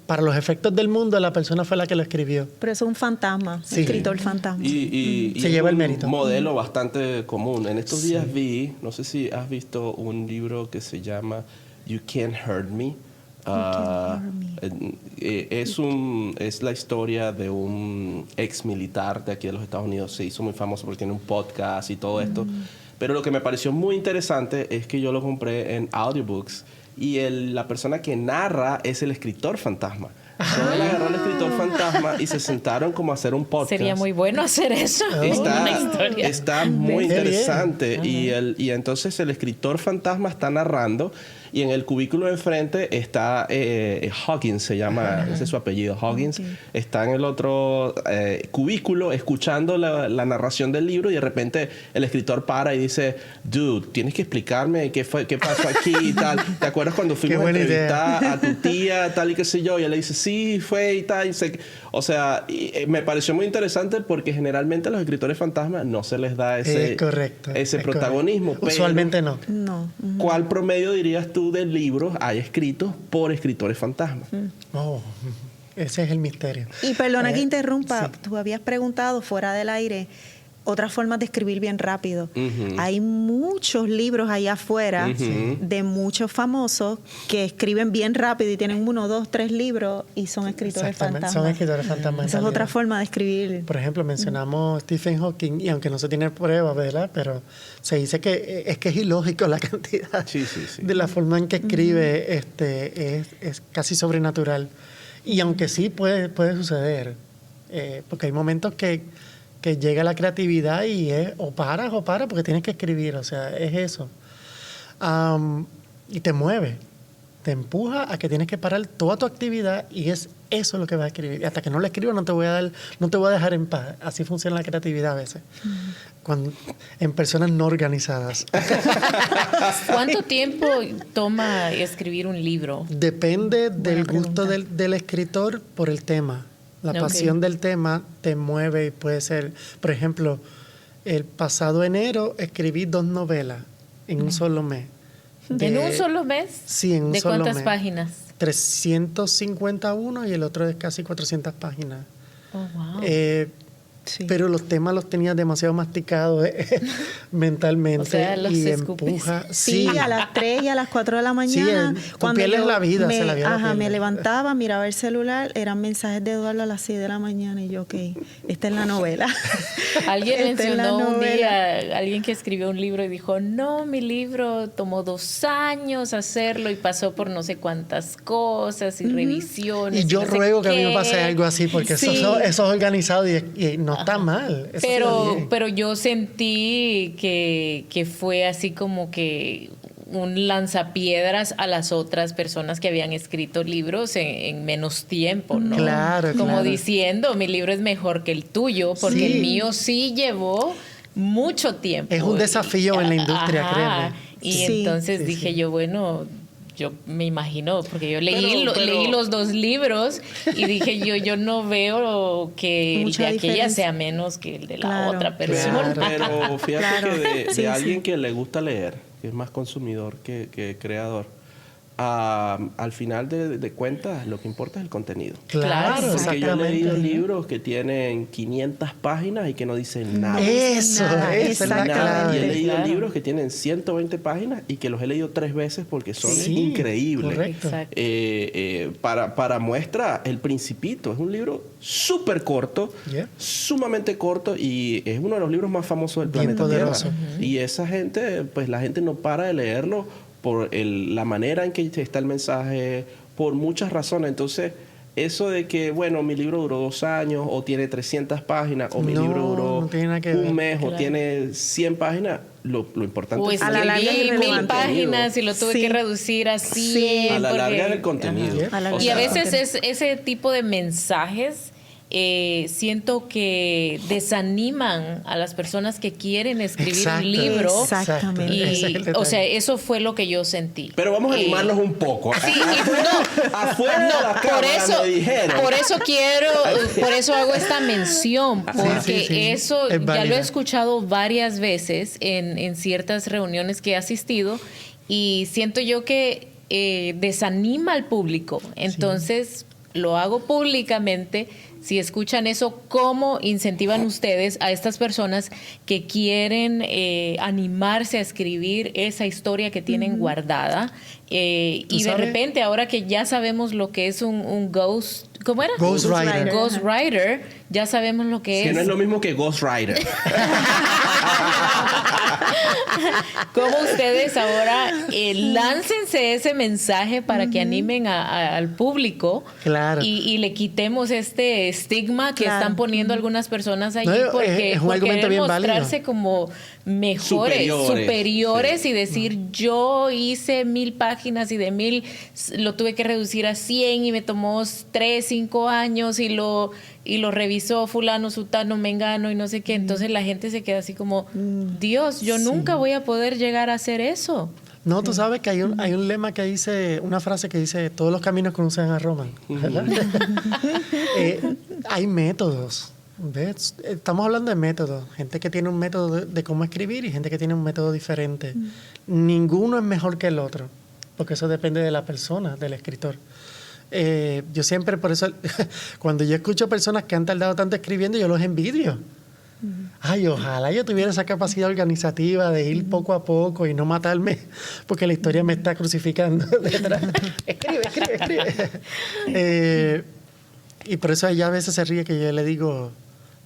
para los efectos del mundo la persona fue la que lo escribió. Pero eso es un fantasma, Sí. escritor fantasma. Y Se es lleva el un mérito. modelo bastante común. En estos días no sé si has visto un libro que se llama You Can't Hurt Me. Es la historia de un ex militar de aquí de los Estados Unidos. Se hizo muy famoso porque tiene un podcast y todo esto. Pero lo que me pareció muy interesante es que yo lo compré en audiobooks y la persona que narra es el escritor fantasma. Solo él agarró al escritor fantasma y se sentaron como a hacer un podcast. Sería muy bueno hacer eso. Una historia. Está muy Qué bien. interesante. Y entonces el escritor fantasma está narrando y en el cubículo de enfrente está Huggins, se llama, ese es su apellido, Huggins. Okay. Está en el otro cubículo escuchando la narración del libro y de repente el escritor para y dice, dude, tienes que explicarme qué pasó aquí y tal. ¿Te acuerdas cuando fuimos a buena entrevistar idea. a tu tía, tal y qué sé yo? Y él le dice, sí, fue y tal. O sea, me pareció muy interesante porque generalmente a los escritores fantasmas no se les da ese protagonismo. Correcto. Usualmente no. No. ¿Cuál promedio dirías tú de libros hay escritos por escritores fantasmas? Oh, ese es el misterio. Y perdona que interrumpa, sí. tú habías preguntado fuera del aire otras formas de escribir bien rápido. Hay muchos libros allá afuera de muchos famosos que escriben bien rápido y tienen 1, 2, 3 libros y son escritores Exactamente, fantasmas. son escritores fantasmas. en Esa es realidad. otra forma de escribir. Por ejemplo, mencionamos Stephen Hawking y aunque no se tiene pruebas, ¿verdad? Pero se dice que es ilógico la cantidad Sí. de la forma en que escribe, es casi sobrenatural. Y aunque sí puede suceder, porque hay momentos que llega la creatividad y es o paras porque tienes que escribir, o sea, es eso. Y te mueve, te empuja a que tienes que parar toda tu actividad y es eso lo que vas a escribir. Y hasta que no lo escribas no te voy a dejar en paz. Así funciona la creatividad a veces. En personas no organizadas. ¿Cuánto tiempo toma escribir un libro? Depende del Buena gusto pregunta. del escritor por el tema. La Ok. pasión del tema te mueve y puede ser, por ejemplo, el pasado enero escribí 2 novelas en un solo mes. ¿En un solo mes? Sí, en un ¿De solo cuántas mes. páginas? 351 y el otro es casi 400 páginas. Oh, wow. Sí. Pero los temas los tenía demasiado masticados mentalmente. O sea, los y escupiste. empuja. Sí, a las 3 y a las 4 de la mañana. tu piel es la vida, me, se la vida la piel. me levantaba, miraba el celular, eran mensajes de Eduardo a las 6 de la mañana y yo, ok, esta es la novela. Alguien Esta es la mencionó un novela. día, alguien que escribió un libro y dijo, no, mi libro tomó 2 años hacerlo y pasó por no sé cuántas cosas y revisiones. Y yo no sé ruego que a mí me qué. pase algo así, porque Sí. eso es organizado y no está mal. Eso está bien. Pero yo sentí que fue así como que un lanzapiedras a las otras personas que habían escrito libros en menos tiempo, ¿no? Claro, como claro. diciendo, mi libro es mejor que el tuyo, porque Sí. el mío sí llevó mucho tiempo. Es un desafío en la industria, créeme. Y Sí. entonces Sí, dije sí. yo, bueno, yo me imagino, porque yo leí Pero- leí los 2 libros y dije yo no veo que el Mucha de aquella diferencia. sea menos que el de la Claro. otra persona. Claro. Pero fíjate Claro. que de Sí, sí. alguien que le gusta leer, que es más consumidor que creador, al final de cuentas, lo que importa es el contenido. Claro, Porque yo he leído exactamente. libros que tienen 500 páginas y que no dicen nada. Eso, Nada, esa es la exactamente. Nada. Y he clave. leído Claro. libros que tienen 120 páginas y que los he leído 3 veces porque son Sí, increíbles. correcto. Exacto. Para muestra, El Principito es un libro súper corto, Yeah. sumamente corto, y es uno de los libros más famosos del Bien planeta poderoso. Tierra. Y esa gente, pues la gente no para de leerlo por la manera en que está el mensaje, por muchas razones. Entonces, eso de que, bueno, mi libro duró 2 años, o tiene 300 páginas, o mi No, libro duró no tiene nada que ver. un mes, o Claro. tiene 100 páginas, lo importante Pues es a la larga es escribí 1000 irrelevante. páginas y lo tuve Sí. que reducir a 100. Sí. A la porque- larga es el contenido. Ajá. A la O Y sea, a veces ese tipo de mensajes siento que desaniman a las personas que quieren escribir Exacto. un libro. Exactamente. Y, Ese es el detalle. o sea, eso fue lo que yo sentí. Pero vamos a Eh, animarnos un poco. Sí, y Afuera de la por cámara eso, me dijeron. por eso hago esta mención, porque Sí, sí, sí. eso Es ya válida. lo he escuchado varias veces en ciertas reuniones que he asistido, y siento yo que desanima al público. Entonces, lo hago públicamente. Si escuchan eso, ¿cómo incentivan ustedes a estas personas que quieren animarse a escribir esa historia que tienen guardada? Y de sabes? repente, ahora que ya sabemos lo que es un ghost, ¿cómo era? Ghostwriter. Ghostwriter, ya sabemos lo que Que es. no es lo mismo que Ghost Rider. ¿Cómo ustedes ahora láncense ese mensaje para que animen al público Claro. y le quitemos este estigma que Claro. están poniendo algunas personas allí No, porque es un por argumento querer bien válido. mostrarse como mejores, superiores Sí. y decir yo hice 1000 páginas y de 1000 lo tuve que reducir a 100 y me tomó 3, 5 años y lo revisó fulano, sutano, mengano y no sé qué. Entonces la gente se queda así como, Dios, yo nunca voy a poder llegar a hacer eso. No, tú sabes que hay un lema que dice, una frase que dice, todos los caminos conducen a Roma, ¿verdad? Hay métodos, ¿ves? Estamos hablando de métodos, gente que tiene un método de cómo escribir y gente que tiene un método diferente. Ninguno es mejor que el otro, porque eso depende de la persona, del escritor. Yo siempre, por eso, cuando yo escucho personas que han tardado tanto escribiendo, yo los envidio. Ay, ojalá yo tuviera esa capacidad organizativa de ir poco a poco y no matarme porque la historia me está crucificando detrás. Escribe. Y por eso ella a veces se ríe que yo le digo,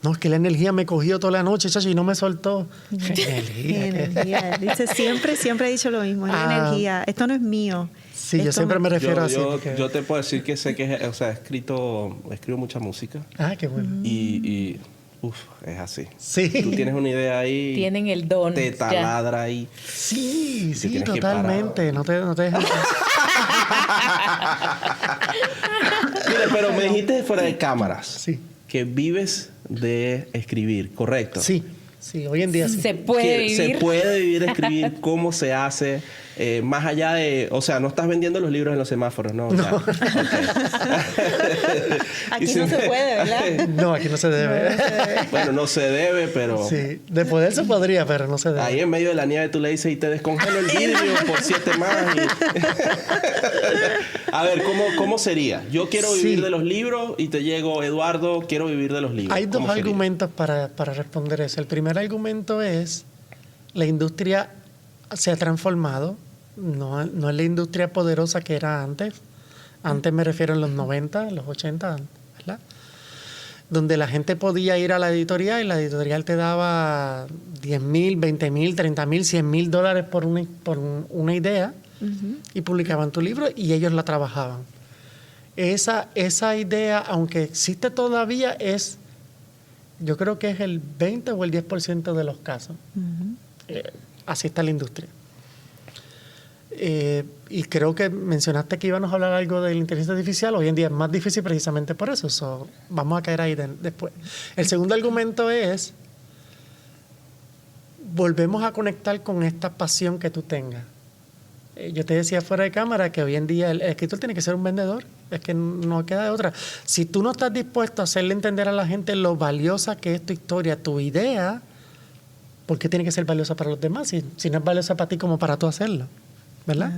no, es que la energía me cogió toda la noche, chacho, y no me soltó. Energía. Dice, siempre he dicho lo mismo, es la energía. Esto no es mío. Sí, yo Esto siempre me refiero así. Yo porque- te puedo decir que sé que, o sea, escribo mucha música Ah, qué bueno. y es así. Sí. Tú tienes una idea ahí, Tienen el don. te ya. taladra ahí. Sí, sí, tienes que totalmente. No te dejes. Mira, pero me dijiste fuera de cámaras Sí. que vives de escribir, ¿correcto? Sí, sí, hoy en día sí. Se puede Que vivir. Se puede vivir de escribir, cómo se hace, más allá de, o sea, no estás vendiendo los libros en los semáforos, ¿no? O sea, ok. Aquí Y si no se me- puede, ¿verdad? No, aquí no se debe. Bueno, no se debe, pero Sí, de poder se podría, pero no se debe. ahí en medio de la nieve tú le dices y te descongelo el vidrio por 7 más. A ver, ¿cómo sería? Yo quiero vivir Sí. de los libros y te llego, Eduardo, quiero vivir de los libros. Hay dos ¿Cómo sería? argumentos para responder eso. El primer argumento es la industria se ha transformado, no es la industria poderosa que era antes. Antes me refiero en los 90, los 80, ¿verdad? Donde la gente podía ir a la editorial y la editorial te daba 10,000, 20,000, 30,000, 100,000 dólares por una idea y publicaban tu libro y ellos la trabajaban. Esa idea, aunque existe todavía, yo creo que es el 20 o el 10% de los casos. Así está la industria. Y creo que mencionaste que íbamos a hablar algo de la inteligencia artificial. Hoy en día es más difícil precisamente por eso. So, vamos a caer ahí después. El segundo argumento es, volvemos a conectar con esta pasión que tú tengas. Yo te decía fuera de cámara que hoy en día el escritor tiene que ser un vendedor. Es que no queda de otra. Si tú no estás dispuesto a hacerle entender a la gente lo valiosa que es tu historia, tu idea, ¿por qué tiene que ser valiosa para los demás? Si no es valiosa para ti como para tú hacerlo, ¿verdad?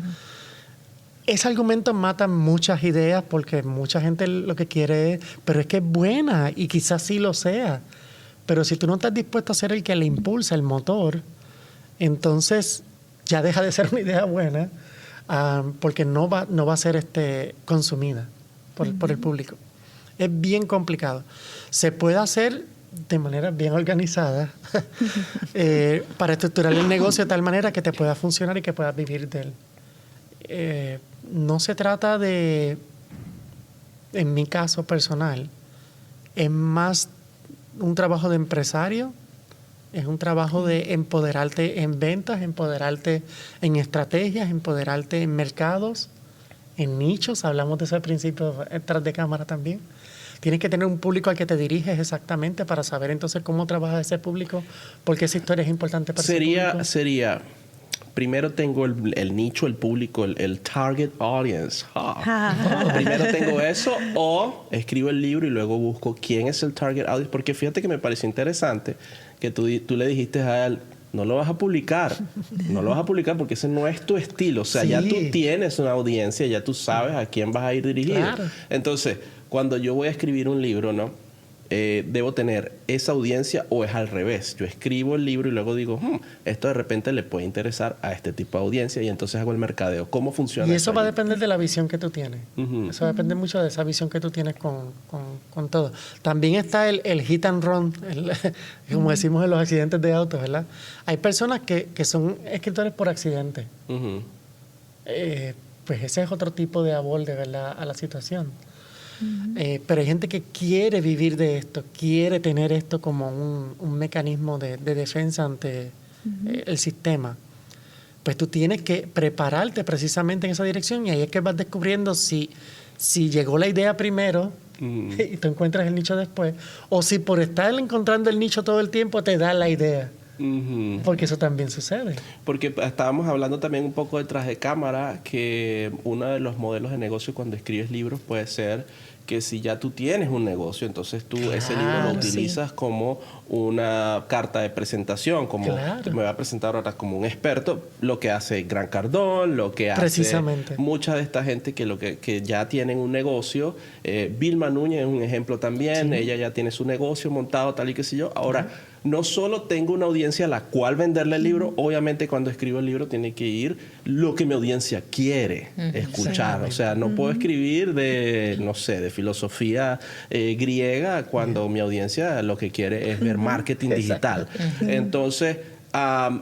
ese argumento mata muchas ideas porque mucha gente lo que quiere es, pero es que es buena y quizás sí lo sea. Pero si tú no estás dispuesto a ser el que le impulsa el motor, entonces ya deja de ser una idea buena porque no va a ser consumida por el público. Es bien complicado. Se puede hacer de manera bien organizada para estructurar el negocio de tal manera que te pueda funcionar y que puedas vivir de él. No se trata de, en mi caso personal, es más un trabajo de empresario, es un trabajo de empoderarte en ventas, empoderarte en estrategias, empoderarte en mercados, en nichos, hablamos de eso al principio, tras de cámara también. Tienes que tener un público al que te diriges exactamente para saber entonces cómo trabaja ese público, porque esa historia es importante para ese público. Primero tengo el nicho, el público, el target audience. Primero tengo eso o escribo el libro y luego busco quién es el target audience. Porque fíjate que me pareció interesante que tú le dijiste a él, no lo vas a publicar. No lo vas a publicar porque ese no es tu estilo. O sea, Sí. ya tú tienes una audiencia, ya tú sabes a quién vas a ir dirigido. Claro. Entonces, cuando yo voy a escribir un libro, ¿no? Debo tener esa audiencia o es al revés. Yo escribo el libro y luego digo, esto de repente le puede interesar a este tipo de audiencia y entonces hago el mercadeo. ¿Cómo funciona? Y eso va a depender de la visión que tú tienes. Eso depende mucho de esa visión que tú tienes con todo. También está el hit and run, como decimos en los accidentes de autos, ¿verdad? Hay personas que son escritores por accidente. Pues ese es otro tipo de aborde, ¿verdad?, a la situación. Pero hay gente que quiere vivir de esto, quiere tener esto como un mecanismo de defensa ante el sistema. Pues tú tienes que prepararte precisamente en esa dirección y ahí es que vas descubriendo si llegó la idea primero y tú encuentras el nicho después, o si por estar encontrando el nicho todo el tiempo te da la idea. Porque eso también sucede. Porque estábamos hablando también un poco detrás de cámara que uno de los modelos de negocio cuando escribes libros puede ser que si ya tú tienes un negocio, entonces tú ese libro lo utilizas como una carta de presentación, como me voy a presentar ahora como un experto, lo que hace Grant Cardone, lo que hace mucha de esta gente que ya tienen un negocio. Vilma Núñez es un ejemplo también, ella ya tiene su negocio montado tal y qué sé yo. Ahora, no solo tengo una audiencia a la cual venderle el libro, obviamente cuando escribo el libro tiene que ir lo que mi audiencia quiere escuchar. O sea, no puedo escribir de, no sé, de filosofía griega cuando mi audiencia lo que quiere es ver marketing digital. Entonces,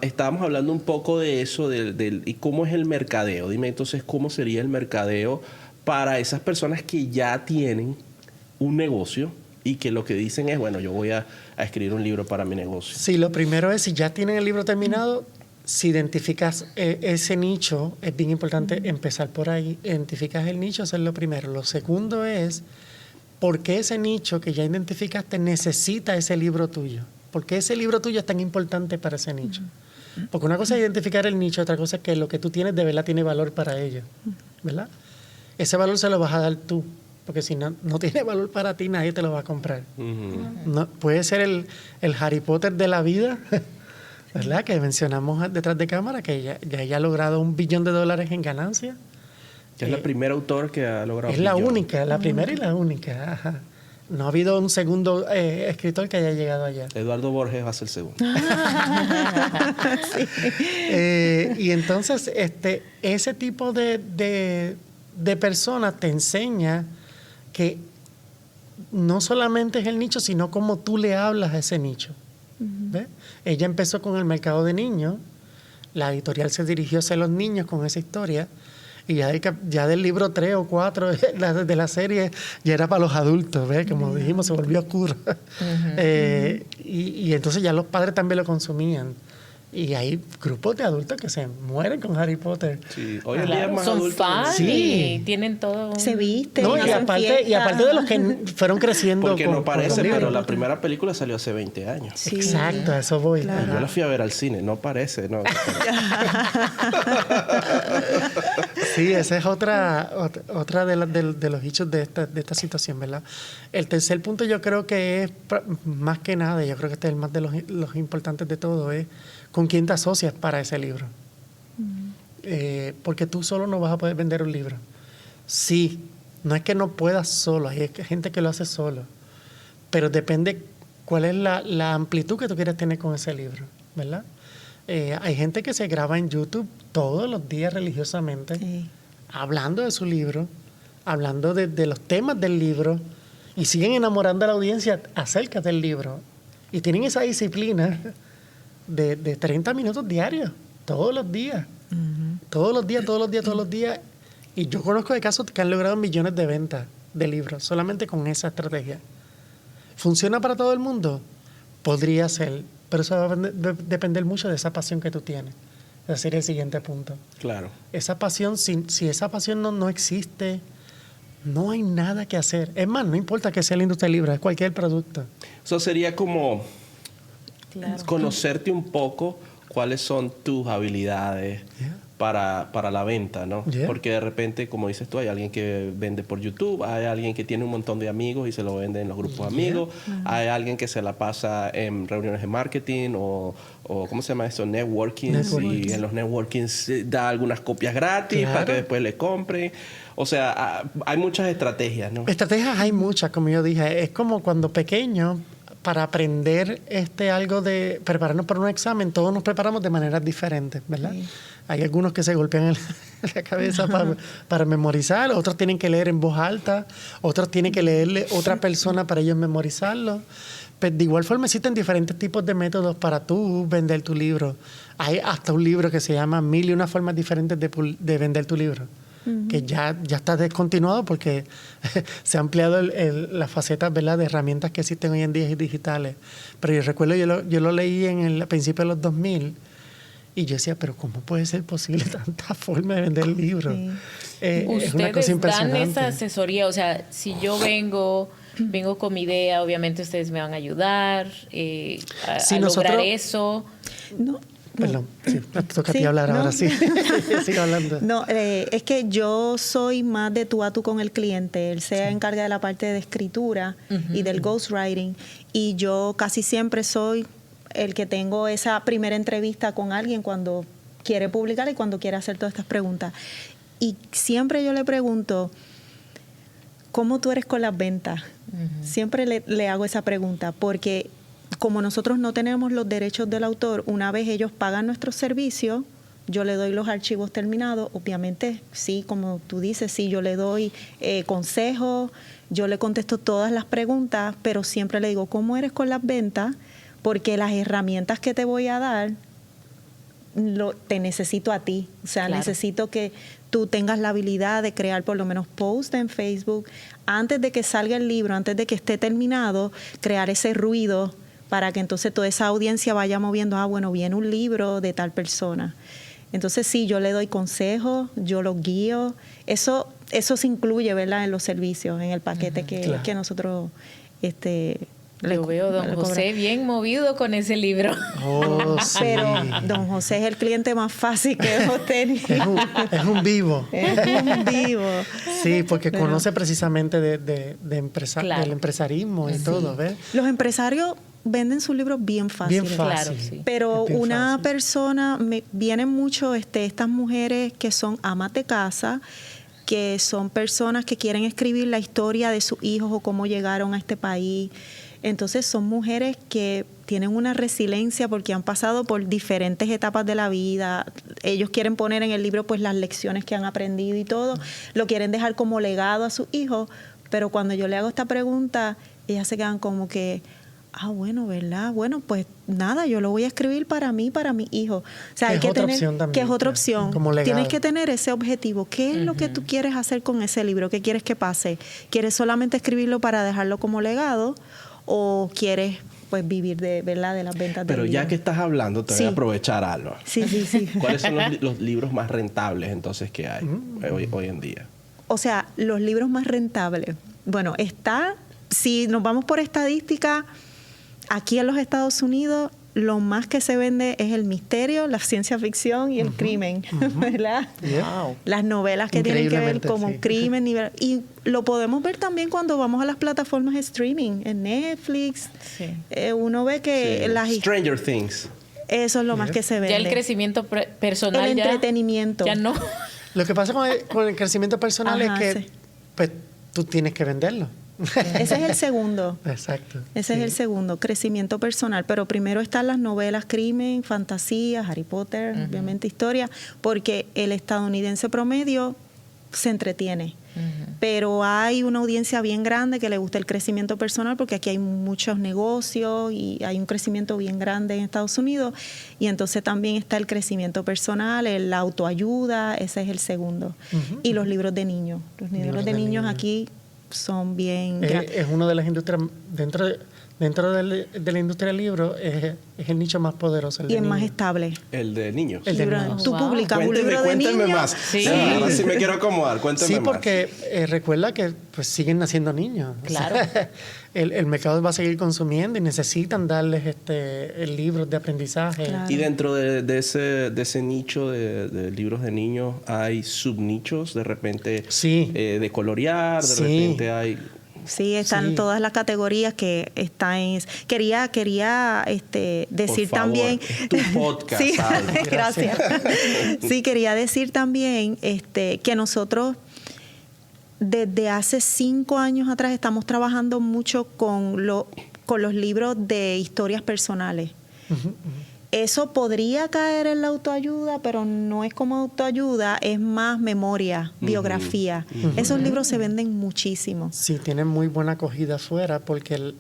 estábamos hablando un poco de eso, y cómo es el mercadeo. Dime entonces, ¿cómo sería el mercadeo para esas personas que ya tienen un negocio y que lo que dicen es, bueno, yo voy a escribir un libro para mi negocio? Sí, lo primero es, si ya tienen el libro terminado, si identificas ese nicho, es bien importante empezar por ahí. Identificas el nicho, eso es lo primero. Lo segundo es, ¿por qué ese nicho que ya identificaste necesita ese libro tuyo? ¿Por qué ese libro tuyo es tan importante para ese nicho? Porque una cosa es identificar el nicho, otra cosa es que lo que tú tienes de verdad tiene valor para ellos, ¿verdad? Ese valor se lo vas a dar tú. Porque si no tiene valor para ti, nadie te lo va a comprar. No, puede ser el Harry Potter de la vida, ¿verdad? Que mencionamos detrás de cámara, que ya haya logrado $1 billón en ganancias. Que es la primera autor que ha logrado. Es la única, la primera y la única. Ajá. No ha habido un segundo escritor que haya llegado allá. Eduardo Borges va a ser el segundo. Y entonces, ese tipo de personas te enseña que no solamente es el nicho, sino cómo tú le hablas a ese nicho. ¿Ves? Ella empezó con el mercado de niños, la editorial se dirigió hacia los niños con esa historia, y ya del libro 3 o 4 de la serie ya era para los adultos, ¿ves? Como dijimos, se volvió oscuro. Y entonces ya los padres también lo consumían. Y hay grupos de adultos que se mueren con Harry Potter. Sí, hoy en día es más son adultos. fans y tienen todo. Se visten, No, y aparte de los que fueron creciendo. Porque no parece, los pero libros. la primera película salió hace 20 años. Sí. Exacto, a eso voy. Claro. Yo la fui a ver al cine, no parece, no. Sí, esa es otra de los hechos de esta situación, ¿verdad? El tercer punto yo creo que es más que nada, yo creo que este es el más de los importantes de todo, es con quién te asocias para ese libro. porque tú solo no vas a poder vender un libro. Sí, no es que no puedas solo, hay gente que lo hace solo, pero depende cuál es la amplitud que tú quieres tener con ese libro, ¿verdad? Hay gente que se graba en YouTube todos los días religiosamente, Sí. hablando de su libro, hablando de los temas del libro, y siguen enamorando a la audiencia acerca del libro. Y tienen esa disciplina de 30 minutos diarios, todos los días. Todos los días, todos los días, todos los días. Y yo conozco de casos que han logrado millones de ventas de libros, solamente con esa estrategia. ¿Funciona para todo el mundo? Podría ser, pero eso va a depender mucho de esa pasión que tú tienes. Ese sería el siguiente punto. Claro. Esa pasión, si esa pasión no existe, no hay nada que hacer. Es más, no importa que sea la industria del libro, es cualquier producto. Eso sería como Claro. conocerte un poco cuáles son tus habilidades para la venta, ¿no? Yeah. Porque de repente, como dices tú, hay alguien que vende por YouTube, hay alguien que tiene un montón de amigos y se lo vende en los grupos amigos, hay alguien que se la pasa en reuniones de marketing o ¿cómo se llama eso? Networkings. Y en los networkings da algunas copias gratis para que después le compren. O sea, hay muchas estrategias, ¿no? Estrategias hay muchas, como yo dije. Es como cuando pequeño, para aprender algo de prepararnos para un examen, todos nos preparamos de maneras diferentes, ¿verdad? Sí. Hay algunos que se golpean en la cabeza para memorizar, otros tienen que leer en voz alta, otros tienen que leerle otra persona para ellos memorizarlo. Pero de igual forma existen diferentes tipos de métodos para tú vender tu libro. Hay hasta un libro que se llama 1001 formas diferentes de vender tu libro, que ya está descontinuado porque se ha ampliado las facetas, ¿verdad?, de herramientas que existen hoy en día digitales. Pero yo recuerdo, yo lo leí en el principio de los 2000 y yo decía, pero ¿cómo puede ser posible tanta forma de vender libros? Sí. Es una cosa Ustedes dan impresionante. esa asesoría, o sea, si yo vengo con mi idea, obviamente ustedes me van a ayudar a lograr eso. No. Perdón, sí, te toca a ti Sí, hablar no. ahora, sí. Sigo hablando. No, es que yo soy más de tú a tú con el cliente. Él se encarga de la parte de escritura y del ghostwriting. Y yo casi siempre soy el que tengo esa primera entrevista con alguien cuando quiere publicar y cuando quiere hacer todas estas preguntas. Y siempre yo le pregunto, ¿cómo tú eres con las ventas? Siempre le hago esa pregunta, porque como nosotros no tenemos los derechos del autor, una vez ellos pagan nuestros servicios, yo le doy los archivos terminados. Obviamente, sí, como tú dices, sí, yo le doy consejos, yo le contesto todas las preguntas, pero siempre le digo, ¿cómo eres con las ventas? Porque las herramientas que te voy a dar, te necesito a ti. O sea, Claro. necesito que tú tengas la habilidad de crear por lo menos posts en Facebook, antes de que salga el libro, antes de que esté terminado, crear ese ruido para que entonces toda esa audiencia vaya moviendo, bueno, viene un libro de tal persona. Entonces sí, yo le doy consejos, yo los guío. Eso se incluye, ¿verdad?, en los servicios, en el paquete claro. que nosotros Yo veo a don le José cobramos. bien movido con ese libro. Oh, sí. Pero don José es el cliente más fácil que hemos tenido. Es un vivo. Es un vivo. Sí, porque Pero- conoce precisamente Claro. del empresarismo y todo, ¿ves? Los empresarios venden sus libros bien fáciles. Bien fácil. Claro, sí. Pero Es bien una fácil. persona, vienen mucho estas mujeres que son amas de casa, que son personas que quieren escribir la historia de sus hijos o cómo llegaron a este país. Entonces son mujeres que tienen una resiliencia porque han pasado por diferentes etapas de la vida. Ellos quieren poner en el libro pues las lecciones que han aprendido y todo. Lo quieren dejar como legado a sus hijos. Pero cuando yo le hago esta pregunta, ellas se quedan como que, bueno, ¿verdad? Bueno, pues nada, yo lo voy a escribir para mí, para mi hijo. O sea, Que hay es que otra tener, opción también, que es otra claro, opción. como legado. Tienes que tener ese objetivo. ¿Qué es lo que tú quieres hacer con ese libro? ¿Qué quieres que pase? ¿Quieres solamente escribirlo para dejarlo como legado? ¿O quieres pues vivir de, ¿verdad?, de las ventas Pero del ya libro? que estás hablando, te voy a Sí. aprovechar algo. Sí, sí, sí. ¿Cuáles son los libros más rentables entonces que hay hoy en día? O sea, los libros más rentables. Bueno, si nos vamos por estadística, aquí en los Estados Unidos, lo más que se vende es el misterio, la ciencia ficción y el crimen, ¿verdad? Wow. Las novelas que tienen que ver Increíblemente, como sí. crimen. Y lo podemos ver también cuando vamos a las plataformas de streaming, en Netflix. Sí. Uno ve que Sí. las Stranger Things. Eso es lo más que se vende. Ya el crecimiento personal el entretenimiento. Ya no. Lo que pasa con el crecimiento personal Ajá, es que sí. pues, tú tienes que venderlo. Ese es el segundo. Exacto. Ese es el segundo, crecimiento personal. Pero primero están las novelas, crimen, fantasía, Harry Potter, obviamente historia, porque el estadounidense promedio se entretiene. Pero hay una audiencia bien grande que le gusta el crecimiento personal porque aquí hay muchos negocios y hay un crecimiento bien grande en Estados Unidos. Y entonces también está el crecimiento personal, la autoayuda, ese es el segundo. Y los libros de niños. Los libros de niños aquí son bien... Es una de las industrias, dentro de la industria del libro, es el nicho más poderoso. Y es más estable. El de niños. El de niños. Tú publicas un libro de Cuénteme niños. más. Sí. Ahora sí me quiero acomodar, cuénteme Sí, más. porque recuerda que pues siguen naciendo niños. Claro. O sea, el mercado va a seguir consumiendo y necesitan darles libros de aprendizaje. Claro. Y dentro de ese nicho de libros de niños hay subnichos, de repente Sí. de colorear, de Sí. repente hay... Sí, están Sí. todas las categorías que están en... Quería decir Por favor, también... es tu podcast, Sí, Alba. gracias. Sí, quería decir también que nosotros desde hace 5 años atrás estamos trabajando mucho con los libros de historias personales. Eso podría caer en la autoayuda, pero no es como autoayuda, es más memoria, biografía. Esos libros se venden muchísimo. Sí, tienen muy buena acogida afuera porque,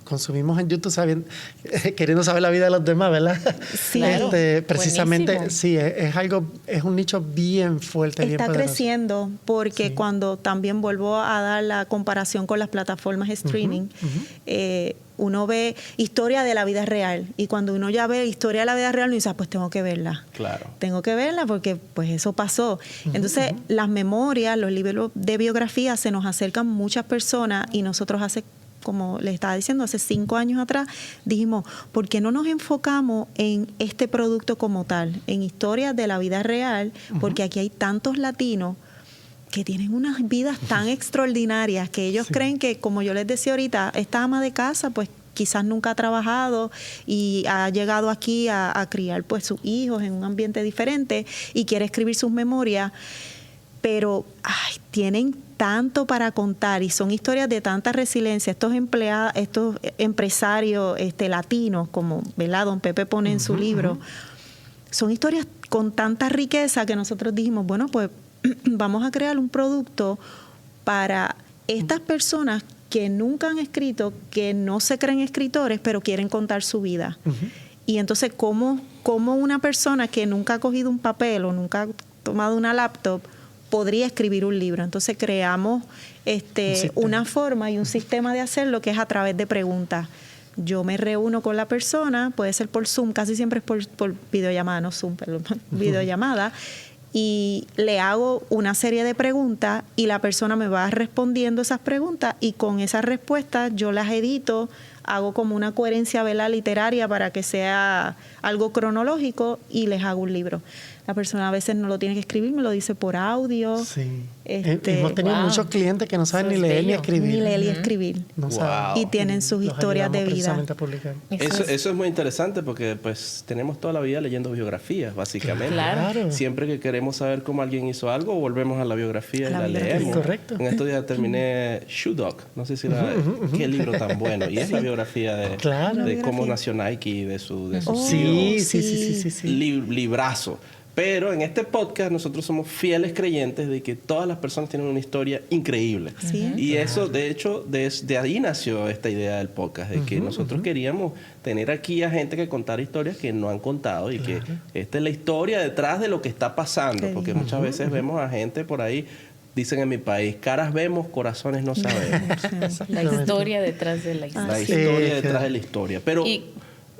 consumimos en YouTube queriendo saber la vida de los demás, ¿verdad? Sí. Claro. Precisamente, Buenísimo. sí, es un nicho bien fuerte, bien Está poderoso. creciendo porque Sí. cuando también vuelvo a dar la comparación con las plataformas de streaming, uno ve historia de la vida real y cuando uno ya ve historia de la vida real, uno dice, pues tengo que verla. Claro. Tengo que verla porque pues eso pasó. Entonces, las memorias, los libros de biografía se nos acercan muchas personas y nosotros como les estaba diciendo, hace 5 años atrás, dijimos, ¿por qué no nos enfocamos en este producto como tal, en historias de la vida real? Porque aquí hay tantos latinos que tienen unas vidas tan extraordinarias que ellos creen que, como yo les decía ahorita, esta ama de casa, pues quizás nunca ha trabajado y ha llegado aquí a criar pues sus hijos en un ambiente diferente y quiere escribir sus memorias, pero tienen tanto para contar y son historias de tanta resiliencia. Estos empresarios latinos, como Don Pepe pone en su libro, son historias con tanta riqueza que nosotros dijimos, bueno, pues vamos a crear un producto para estas personas que nunca han escrito, que no se creen escritores, pero quieren contar su vida. Y entonces, ¿cómo una persona que nunca ha cogido un papel o nunca ha tomado una laptop podría escribir un libro? Entonces creamos una forma y un sistema de hacerlo que es a través de preguntas. Yo me reúno con la persona, puede ser por Zoom, casi siempre es por videollamada, no Zoom, perdón, videollamada, y le hago una serie de preguntas y la persona me va respondiendo esas preguntas y con esas respuestas yo las edito, hago como una coherencia literaria para que sea algo cronológico y les hago un libro. La persona a veces no lo tiene que escribir, me lo dice por audio. Sí. Hemos tenido wow. muchos clientes que no saben Eso ni es leer ni bello. escribir. Ni leer ni escribir. No Wow. saben. Y tienen sus Los historias de ayudamos vida. precisamente a publicar. Eso es muy interesante porque pues tenemos toda la vida leyendo biografías, básicamente. Claro. Siempre que queremos saber cómo alguien hizo algo, volvemos a la biografía A y la la biografía. leemos. Correcto. En estos días terminé Shoe Dog. No sé si qué libro tan bueno. Y es la biografía de, Claro. de Una cómo biografía. nació Nike y de su Oh, Sí, CEO. sí. Librazo. Pero en este podcast nosotros somos fieles creyentes de que todas las personas tienen una historia increíble. Sí. Y eso, de hecho, de ahí nació esta idea del podcast, de que nosotros queríamos tener aquí a gente que contara historias que no han contado y que esta es la historia detrás de lo que está pasando. Qué Porque lindo. muchas veces vemos a gente por ahí, dicen en mi país, caras vemos, corazones no sabemos. La historia detrás de la historia. La sí. historia detrás de la historia. Pero Y-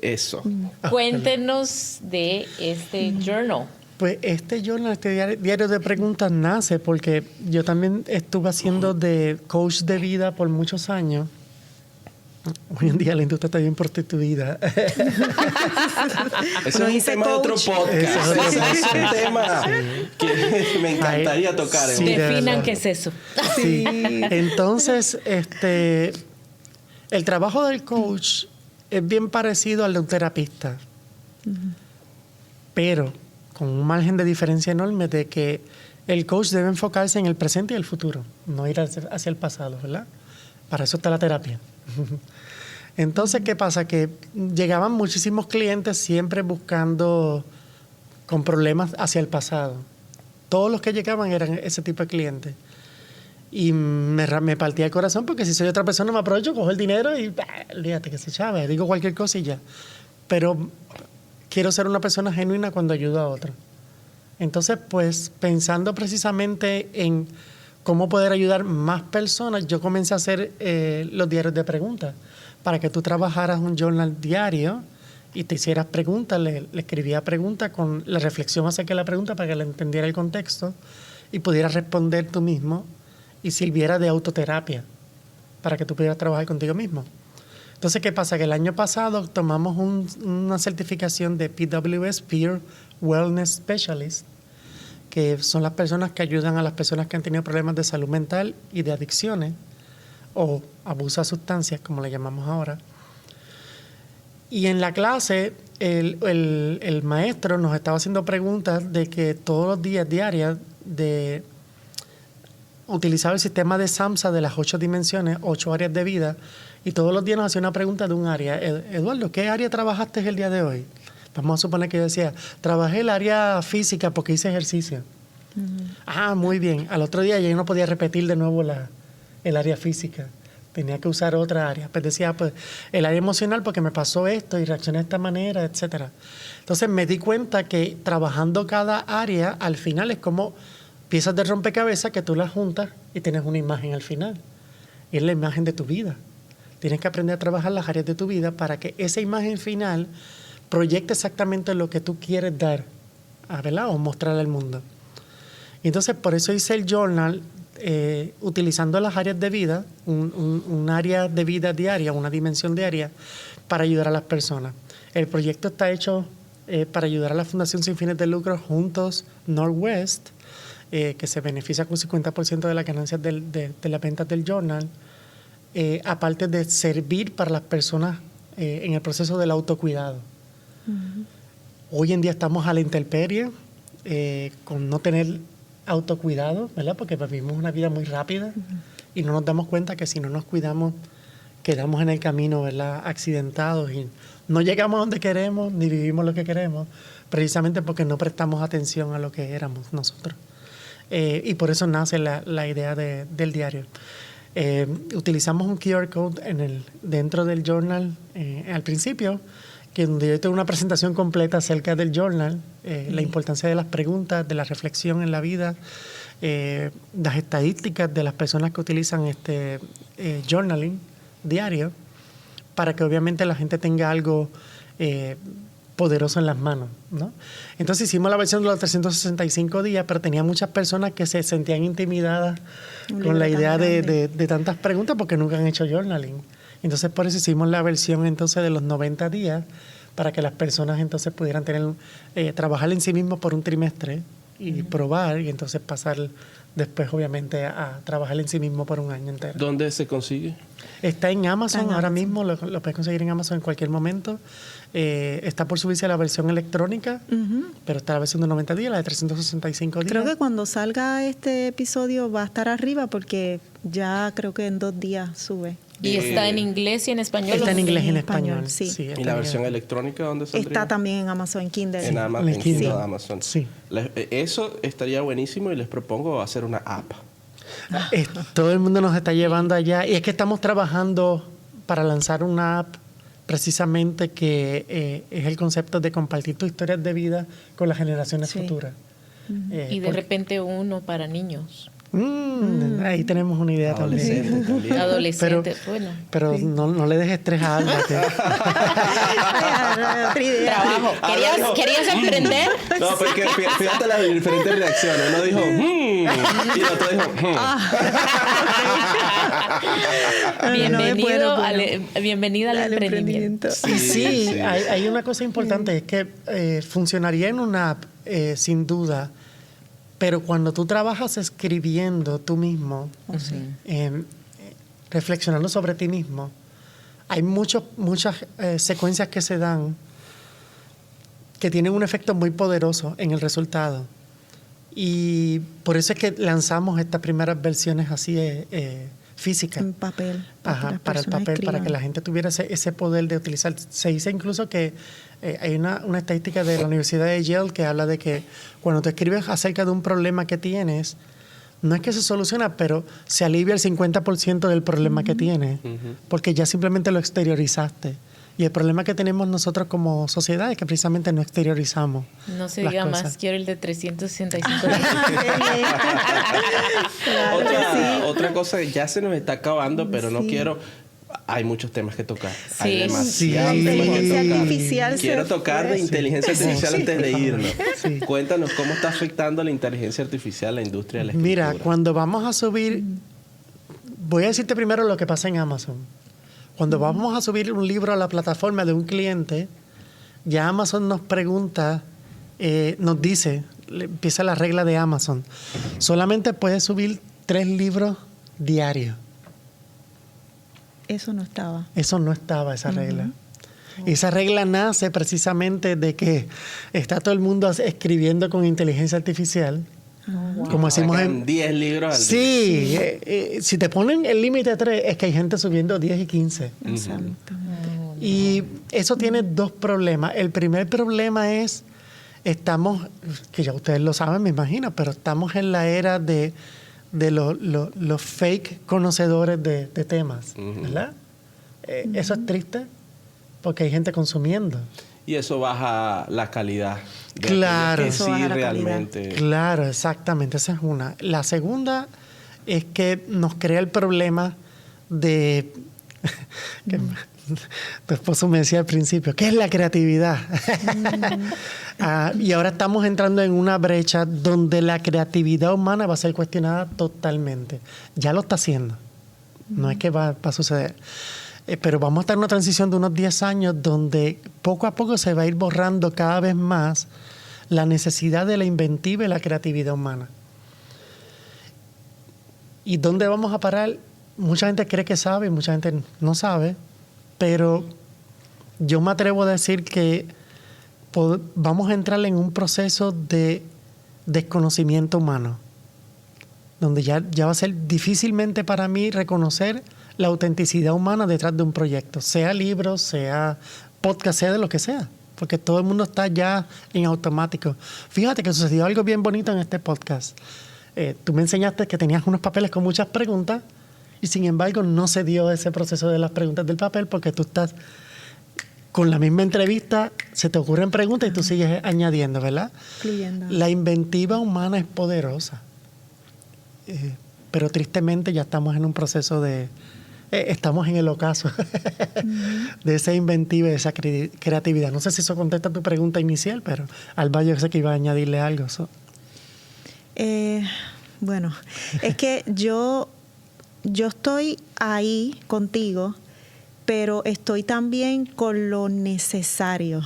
eso. Cuéntenos de este journal. Pues este journal, este diario de preguntas nace porque yo también estuve haciendo de coach de vida por muchos años. Hoy en día la industria está bien prostituida. Ese Uno es un dice tema de otro coach. podcast. Ese es otro Ese es un tema que me encantaría tocar. Sí, de Definan verdad. qué es eso. Sí. Entonces, el trabajo del coach es bien parecido al de un terapista, pero con un margen de diferencia enorme de que el coach debe enfocarse en el presente y el futuro, no ir hacia el pasado, ¿verdad? Para eso está la terapia. Entonces, ¿qué pasa? Que llegaban muchísimos clientes siempre buscando con problemas hacia el pasado. Todos los que llegaban eran ese tipo de clientes. Y me partía el corazón porque si soy otra persona me aprovecho, cojo el dinero y olvídate que se echaba, digo cualquier cosa y ya. Pero quiero ser una persona genuina cuando ayudo a otros. Entonces, pues pensando precisamente en cómo poder ayudar más personas, yo comencé a hacer los diarios de preguntas para que tú trabajaras un journal diario y te hicieras preguntas, le escribía preguntas con la reflexión acerca de la pregunta para que le entendiera el contexto y pudieras responder tú mismo y sirviera de autoterapia para que tú pudieras trabajar contigo mismo. Entonces, ¿qué pasa? Que el año pasado tomamos una certificación de PWS, Peer Wellness Specialist, que son las personas que ayudan a las personas que han tenido problemas de salud mental y de adicciones o abuso de sustancias, como le llamamos ahora. Y en la clase, el maestro nos estaba haciendo preguntas de que todos los días, diarias, utilizaba el sistema de SAMHSA de las 8 dimensiones, 8 áreas de vida, y todos los días nos hacía una pregunta de un área. Eduardo, ¿qué área trabajaste el día de hoy? Vamos a suponer que yo decía, trabajé el área física porque hice ejercicio. Muy bien. Al otro día yo no podía repetir de nuevo el área física. Tenía que usar otra área. Pues decía, pues, el área emocional porque me pasó esto y reaccioné de esta manera, etcétera. Entonces me di cuenta que trabajando cada área, al final es como piezas de rompecabezas que tú las juntas y tienes una imagen al final. Y es la imagen de tu vida. Tienes que aprender a trabajar las áreas de tu vida para que esa imagen final proyecte exactamente lo que tú quieres dar, ¿verdad? O mostrar al mundo. Y entonces por eso hice el journal utilizando las áreas de vida, un área de vida diaria, una dimensión diaria, para ayudar a las personas. El proyecto está hecho para ayudar a la Fundación Sin Fines de Lucro Juntos Northwest, que se beneficia con 50% de las ganancias de las ventas del journal, aparte de servir para las personas en el proceso del autocuidado. Hoy en día estamos a la intemperie, con no tener autocuidado, ¿verdad? Porque vivimos una vida muy rápida y no nos damos cuenta que si no nos cuidamos, quedamos en el camino, ¿verdad? Accidentados y no llegamos a donde queremos ni vivimos lo que queremos, precisamente porque no prestamos atención a lo que éramos nosotros. Y por eso nace la idea del diario. Utilizamos un QR code dentro del journal al principio, que donde yo tengo una presentación completa acerca del journal, la importancia de las preguntas, de la reflexión en la vida, las estadísticas de las personas que utilizan este journaling diario, para que obviamente la gente tenga algo poderoso en las manos, ¿no? Entonces hicimos la versión de los 365 días, pero tenía muchas personas que se sentían intimidadas con la idea de tantas preguntas porque nunca han hecho journaling. Entonces por eso hicimos la versión entonces de los 90 días para que las personas entonces pudieran trabajar en sí mismos por un trimestre y probar y entonces pasar después obviamente a trabajar en sí mismo por un año entero. ¿Dónde se consigue? Está en Amazon ahora mismo, lo puedes conseguir en Amazon en cualquier momento. Está por subirse a la versión electrónica, pero está la versión de 90 días, la de 365 días. Creo que cuando salga este episodio va a estar arriba porque ya creo que en 2 días sube. ¿Y está en inglés y en español? Está en inglés y en español. Sí. ¿Y la versión electrónica dónde saldría? Está también en Amazon, en Kindle. En Kindle, Amazon. Sí. Eso estaría buenísimo y les propongo hacer una app. Todo el mundo nos está llevando allá y es que estamos trabajando para lanzar una app precisamente que es el concepto de compartir tus historias de vida con las generaciones futuras. Y de repente uno para niños. Ahí tenemos una idea también. Adolescente, bueno. Pero no le dejes estrés a Alba. Trabajo. ¿Querías emprender? No, porque fíjate las diferentes reacciones. Uno dijo, y el otro dijo, Bienvenida al emprendimiento. Sí. Hay una cosa importante, es que funcionaría en una app, sin duda. Pero cuando tú trabajas escribiendo tú mismo, reflexionando sobre ti mismo, hay muchas secuencias que se dan que tienen un efecto muy poderoso en el resultado. Y por eso es que lanzamos estas primeras versiones así físicas. En papel. Ajá, para el papel, para que la gente tuviera ese poder de utilizar. Se dice incluso que hay una estadística de la Universidad de Yale que habla de que cuando tú escribes acerca de un problema que tienes, no es que se soluciona, pero se alivia el 50% del problema que tienes, porque ya simplemente lo exteriorizaste. Y el problema que tenemos nosotros como sociedad es que precisamente no exteriorizamos. No se las diga cosas. más, quiero el de 365 Otra cosa que ya se nos está acabando, pero no quiero... Hay muchos temas que tocar. Hay Sí. demasiados Sí. temas que Inteligencia tocar. artificial Quiero se tocar fue. de inteligencia artificial Sí. antes de irnos. Sí. Cuéntanos cómo está afectando la inteligencia artificial la industria de la escritura. Mira, cuando vamos a subir, voy a decirte primero lo que pasa en Amazon. Cuando vamos a subir un libro a la plataforma de un cliente, ya Amazon nos pregunta, nos dice, empieza la regla de Amazon, solamente puedes subir 3 libros diarios. Eso no estaba. Eso no estaba, esa regla. Y esa regla nace precisamente de que está todo el mundo escribiendo con inteligencia artificial. Como decimos Sacan 10 libros al día. Sí, si te ponen el límite de 3, es que hay gente subiendo 10 y 15. Exactamente. Y eso tiene 2 problemas. El primer problema es, estamos, que ya ustedes lo saben, me imagino, pero estamos en la era de los fake conocedores de temas, ¿verdad? Eso es triste porque hay gente consumiendo. Y eso baja la calidad. De Claro. aquellos que Eso sí baja la calidad. realmente. Claro, exactamente, esa es una. La segunda es que nos crea el problema de... que tu esposo me decía al principio, ¿qué es la creatividad? Y ahora estamos entrando en una brecha donde la creatividad humana va a ser cuestionada totalmente. Ya lo está haciendo. No es que va a suceder. Pero vamos a estar en una transición de unos 10 años donde poco a poco se va a ir borrando cada vez más la necesidad de la inventiva y la creatividad humana. ¿Y dónde vamos a parar? Mucha gente cree que sabe y mucha gente no sabe, pero yo me atrevo a decir que vamos a entrar en un proceso de desconocimiento humano, donde ya va a ser difícilmente para mí reconocer la autenticidad humana detrás de un proyecto, sea libro, sea podcast, sea de lo que sea, porque todo el mundo está ya en automático. Fíjate que sucedió algo bien bonito en este podcast. Tú me enseñaste que tenías unos papeles con muchas preguntas y sin embargo no se dio ese proceso de las preguntas del papel porque tú estás con la misma entrevista, se te ocurren preguntas y tú sigues añadiendo, ¿verdad? Incluyendo. La inventiva humana es poderosa, pero tristemente ya estamos en un proceso de... estamos en el ocaso de esa inventiva y de esa creatividad. No sé si eso contesta tu pregunta inicial, pero Alba yo sé que iba a añadirle algo. Bueno, es que yo estoy ahí contigo, pero estoy también con lo necesario.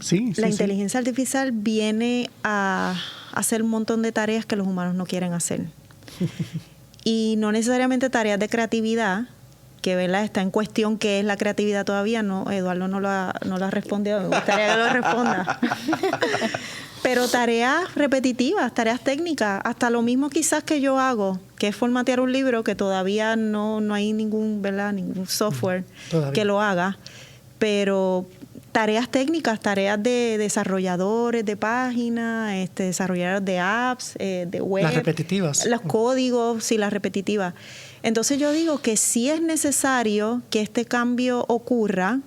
Sí, La inteligencia artificial viene a hacer un montón de tareas que los humanos no quieren hacer. Y no necesariamente tareas de creatividad, que ¿verdad? Está en cuestión qué es la creatividad todavía. No, Eduardo no lo ha respondido. Me gustaría que lo responda. Pero tareas repetitivas, tareas técnicas, hasta lo mismo quizás que yo hago, que es formatear un libro, que todavía no hay ningún software que lo haga, pero tareas técnicas, tareas de desarrolladores de páginas, desarrolladores de apps, de web. Las repetitivas. Los códigos, sí, las repetitivas. Entonces yo digo que sí es necesario que este cambio ocurra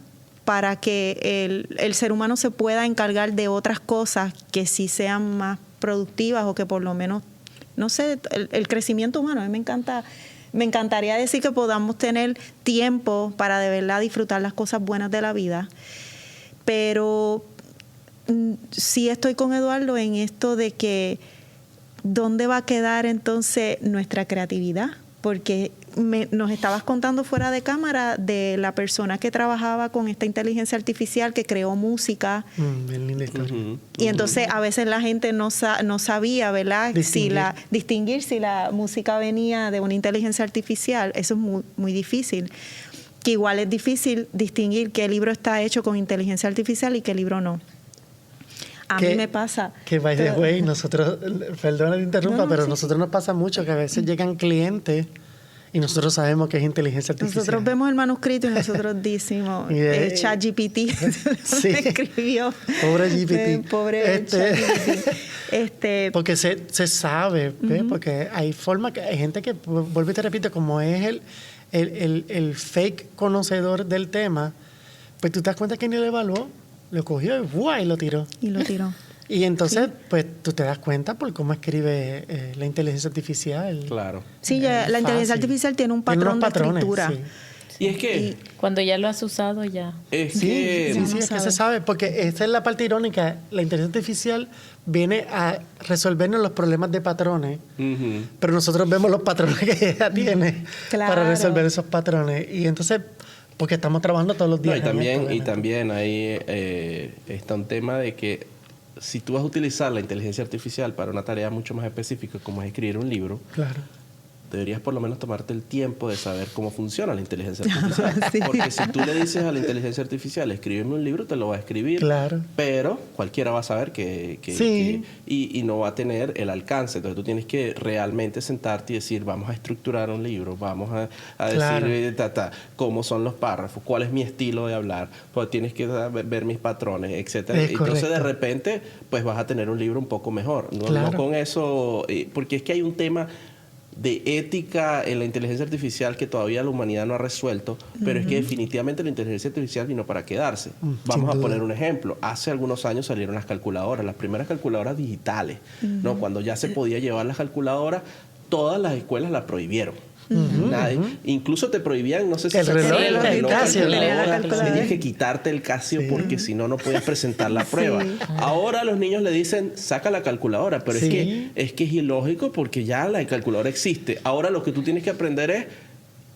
para que el ser humano se pueda encargar de otras cosas que sí sean más productivas o que por lo menos, no sé, el crecimiento humano. A mí me encantaría decir que podamos tener tiempo para de verdad disfrutar las cosas buenas de la vida, pero sí estoy con Eduardo en esto de que ¿dónde va a quedar entonces nuestra creatividad? Porque nos estabas contando fuera de cámara de la persona que trabajaba con esta inteligencia artificial que creó música. Bien linda historia. Y entonces a veces la gente no sabía, ¿verdad? Distinguir si la música venía de una inteligencia artificial. Eso es muy, muy difícil. que igual es difícil distinguir qué libro está hecho con inteligencia artificial y qué libro no. A mí me pasa. Que by the way, nosotros, perdona que interrumpa, pero sí. nosotros nos pasa mucho que a veces llegan clientes y nosotros sabemos que es inteligencia artificial. Nosotros vemos el manuscrito y nosotros decimos, ChatGPT sí. escribió. Pobre GPT. Pobre ChatGPT. Porque se sabe, ¿ves? Porque hay gente que, vuelvo y te repito, como es el fake conocedor del tema, pues tú te das cuenta que ni lo evaluó, lo cogió y ¡buah! Y lo tiró. Y entonces, pues tú te das cuenta por cómo escribe la inteligencia artificial. Claro. Sí, la inteligencia artificial tiene un patrón de escritura. Sí. Y es que... Cuando ya lo has usado, ya. Es Sí, que... es que se sabe, porque esta es la parte irónica. La inteligencia artificial viene a resolvernos los problemas de patrones, Ujú. pero nosotros vemos los patrones que ella tiene Claro. para resolver esos patrones. Y entonces, porque estamos trabajando todos los No, días. y en también, esto, y ¿verdad? también ahí está un tema de que si tú vas a utilizar la inteligencia artificial para una tarea mucho más específica, como es escribir un libro, Claro. deberías por lo menos tomarte el tiempo de saber cómo funciona la inteligencia artificial. Sí. Porque si tú le dices a la inteligencia artificial, escríbeme un libro, te lo va a escribir. Claro. Pero cualquiera va a saber Sí. y no va a tener el alcance. Entonces tú tienes que realmente sentarte y decir, vamos a estructurar un libro, vamos a Claro. decir cómo son los párrafos, cuál es mi estilo de hablar, pues tienes que ver mis patrones, etcétera. Es Entonces de correcto. repente pues vas a tener un libro un poco mejor. No, Claro. no con eso, porque es que hay un tema de ética en la inteligencia artificial que todavía la humanidad no ha resuelto, pero es que definitivamente la inteligencia artificial vino para quedarse. Vamos a duda. poner un ejemplo. Hace algunos años salieron las calculadoras, las primeras calculadoras digitales, ¿no? Cuando ya se podía llevar las calculadoras, todas las escuelas la prohibieron. Nadie, incluso te prohibían, no sé si El se reloj, acuerdan, el reloj Casio, calculadora, la calculadora. tenías que quitarte el Casio porque si no, no podías presentar la prueba. Sí. Ahora a los niños le dicen, saca la calculadora, pero Sí. es que es ilógico porque ya la calculadora existe. Ahora lo que tú tienes que aprender es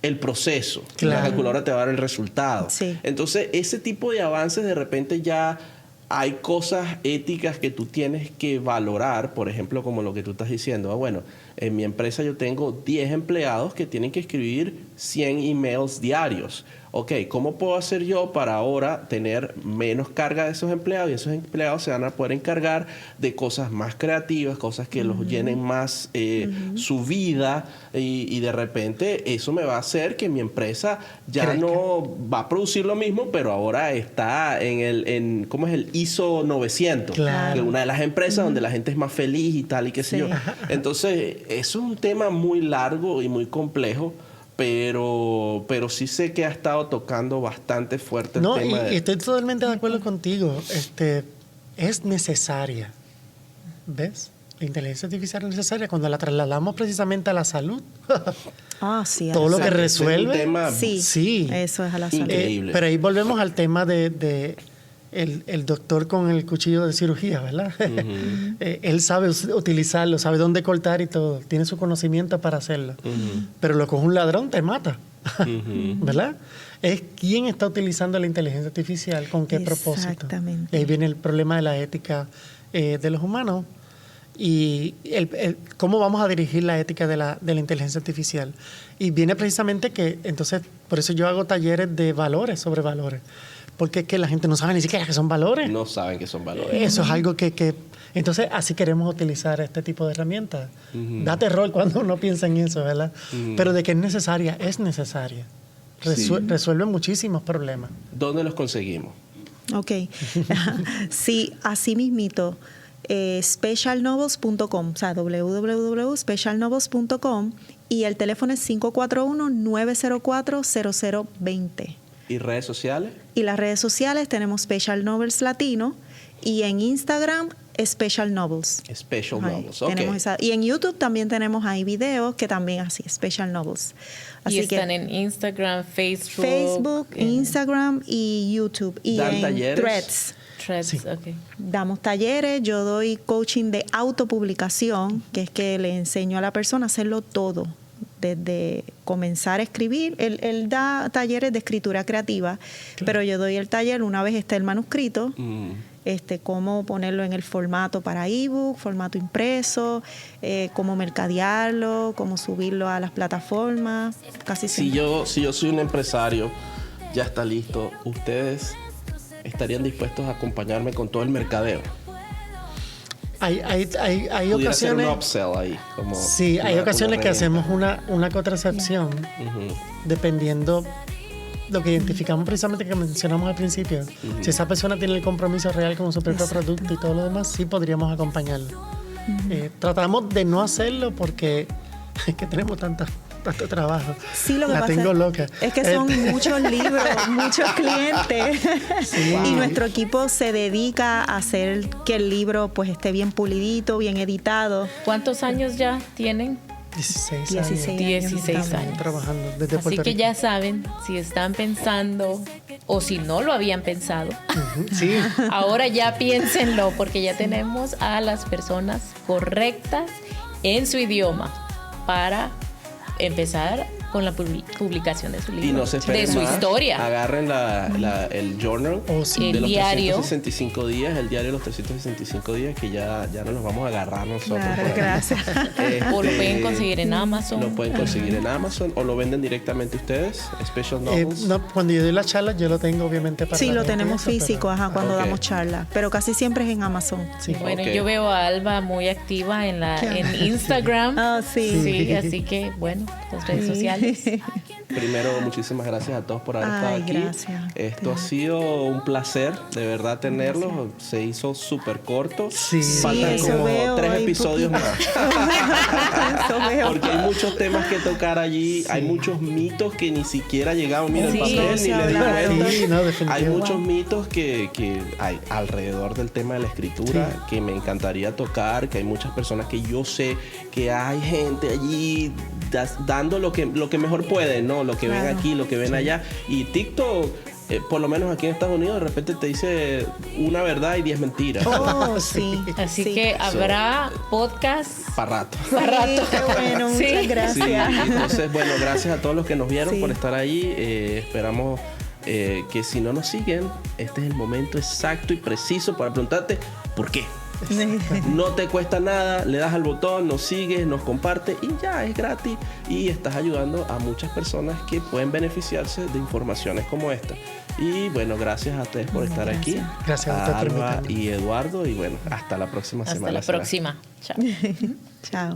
el proceso. Claro. La calculadora te va a dar el resultado. Sí. Entonces, ese tipo de avances de repente ya hay cosas éticas que tú tienes que valorar, por ejemplo, como lo que tú estás diciendo. Bueno, en mi empresa yo tengo 10 empleados que tienen que escribir 100 emails diarios. Ok, ¿cómo puedo hacer yo para ahora tener menos carga de esos empleados? Y esos empleados se van a poder encargar de cosas más creativas, cosas que los llenen más su vida y de repente eso me va a hacer que mi empresa ya Crezca. no va a producir lo mismo, pero ahora está ¿cómo es el ISO 900? Claro. Que es una de las empresas donde la gente es más feliz y tal y qué sé Sí. yo. Entonces, eso es un tema muy largo y muy complejo. Pero sí sé que ha estado tocando bastante fuerte el No, tema y estoy totalmente de acuerdo contigo. Es necesaria. ¿Ves? La inteligencia artificial es necesaria cuando la trasladamos precisamente a la salud. Sí. Todo lo que Exacto, ese es un resuelve. tema Sí, eso es a la salud. Increíble. Pero ahí volvemos al tema de el doctor con el cuchillo de cirugía, ¿verdad? Él sabe utilizarlo, sabe dónde cortar y todo. Tiene su conocimiento para hacerlo. Pero lo coge un ladrón, te mata. ¿Verdad? Es quién está utilizando la inteligencia artificial, con qué propósito. Exactamente. Y ahí viene el problema de la ética de los humanos y cómo vamos a dirigir la ética de la inteligencia artificial. Y viene precisamente que, entonces, por eso yo hago talleres de valores sobre valores. Porque es que la gente no sabe ni siquiera que son valores. No saben que son valores. Eso es algo que entonces así queremos utilizar este tipo de herramientas. Da terror cuando uno piensa en eso, ¿verdad? Pero de que es necesaria. Sí. Resuelve muchísimos problemas. ¿Dónde los conseguimos? Ok. Sí, así mismito. Specialnovels.com, o sea, www.specialnovels.com y el teléfono es 541-904-0020. ¿Y redes sociales? Y las redes sociales tenemos Special Novels Latino y en Instagram Special Novels. Special Ahí Novels, ok. tenemos y en YouTube también tenemos ahí videos que también así, Special Novels. Y Así están que en Instagram, Facebook. Facebook, Instagram y YouTube. Y ¿Dan en talleres? Threads. Threads, Sí. ok. Damos talleres, yo doy coaching de autopublicación, que es que le enseño a la persona a hacerlo todo desde comenzar a escribir. Él da talleres de escritura creativa, pero yo doy el taller una vez está el manuscrito, cómo ponerlo en el formato para ebook, formato impreso, cómo mercadearlo, cómo subirlo a las plataformas. Casi siempre. Si yo soy un empresario, ya está listo, ¿ustedes estarían dispuestos a acompañarme con todo el mercadeo? Hay Pudiera ocasiones... ser un upsell ahí. Como Sí, hay ocasiones que herramienta. hacemos una contracepción, dependiendo lo que identificamos precisamente que mencionamos al principio. Si esa persona tiene el compromiso real con su propio producto y todo lo demás, sí podríamos acompañarlo. Tratamos de no hacerlo porque es que tenemos tanto trabajo. Sí, lo que la pasa tengo loca. es que son muchos libros, muchos clientes. Sí. Y nuestro equipo se dedica a hacer que el libro pues esté bien pulidito, bien editado. ¿Cuántos años ya tienen? 16 16 años. 16 años. Trabajando desde Así Puerto que Rico. ya saben, si están pensando o si no lo habían pensado, Sí. ahora ya piénsenlo porque ya tenemos a las personas correctas en su idioma para empezar con la publicación de su libro, Y no se esperen de su más. historia. Agarren el journal Oh, sí. de El los diario. 365 días, el diario de los 365 días, que ya nos los vamos a agarrar nosotros. Claro, por ahí. gracias. O lo pueden conseguir en Amazon. Lo pueden conseguir en Amazon o lo venden directamente ustedes, Special Novels. No, cuando yo doy la charla, yo lo tengo obviamente para Sí, la lo gente tenemos y eso, físico, pero- cuando Ok. damos charla, pero casi siempre es en Amazon. Sí. Bueno, Ok. yo veo a Alba muy activa en Instagram. Ah, sí. Sí, así que bueno, las redes sociales. Primero, muchísimas gracias a todos por haber Ay, estado aquí. gracias. Esto ha sido un placer, de verdad, tenerlos. Se hizo súper corto. Sí. Faltan eso como veo, 3 hay episodios más. Eso veo. Porque hay muchos temas que tocar allí, hay muchos mitos que ni siquiera llegaban. Mira, Sí, el papel se ni les di hablaron. cuenta. Sí, no, Hay definitivamente. muchos mitos que hay alrededor del tema de la escritura que me encantaría tocar, que hay muchas personas que yo sé que hay gente allí dando lo que mejor pueden, ¿no? Lo que ven Claro. aquí, lo que ven allá. Y TikTok, por lo menos aquí en Estados Unidos, de repente te dice una verdad y 10 mentiras. Oh, sí. Así sí. que habrá podcast Para rato. para rato. Qué bueno, Sí. muchas Sí, gracias. entonces, bueno, gracias a todos los que nos vieron Sí. por estar ahí. Esperamos que si no nos siguen, este es el momento exacto y preciso para preguntarte por qué. No te cuesta nada, le das al botón, nos sigues, nos compartes y ya es gratis y estás ayudando a muchas personas que pueden beneficiarse de informaciones como esta. Y bueno, gracias a ustedes por estar aquí. Gracias a ustedes por Alba invitarme. y Eduardo y bueno, hasta la próxima Hasta semana. la será. próxima. Chao. Chao.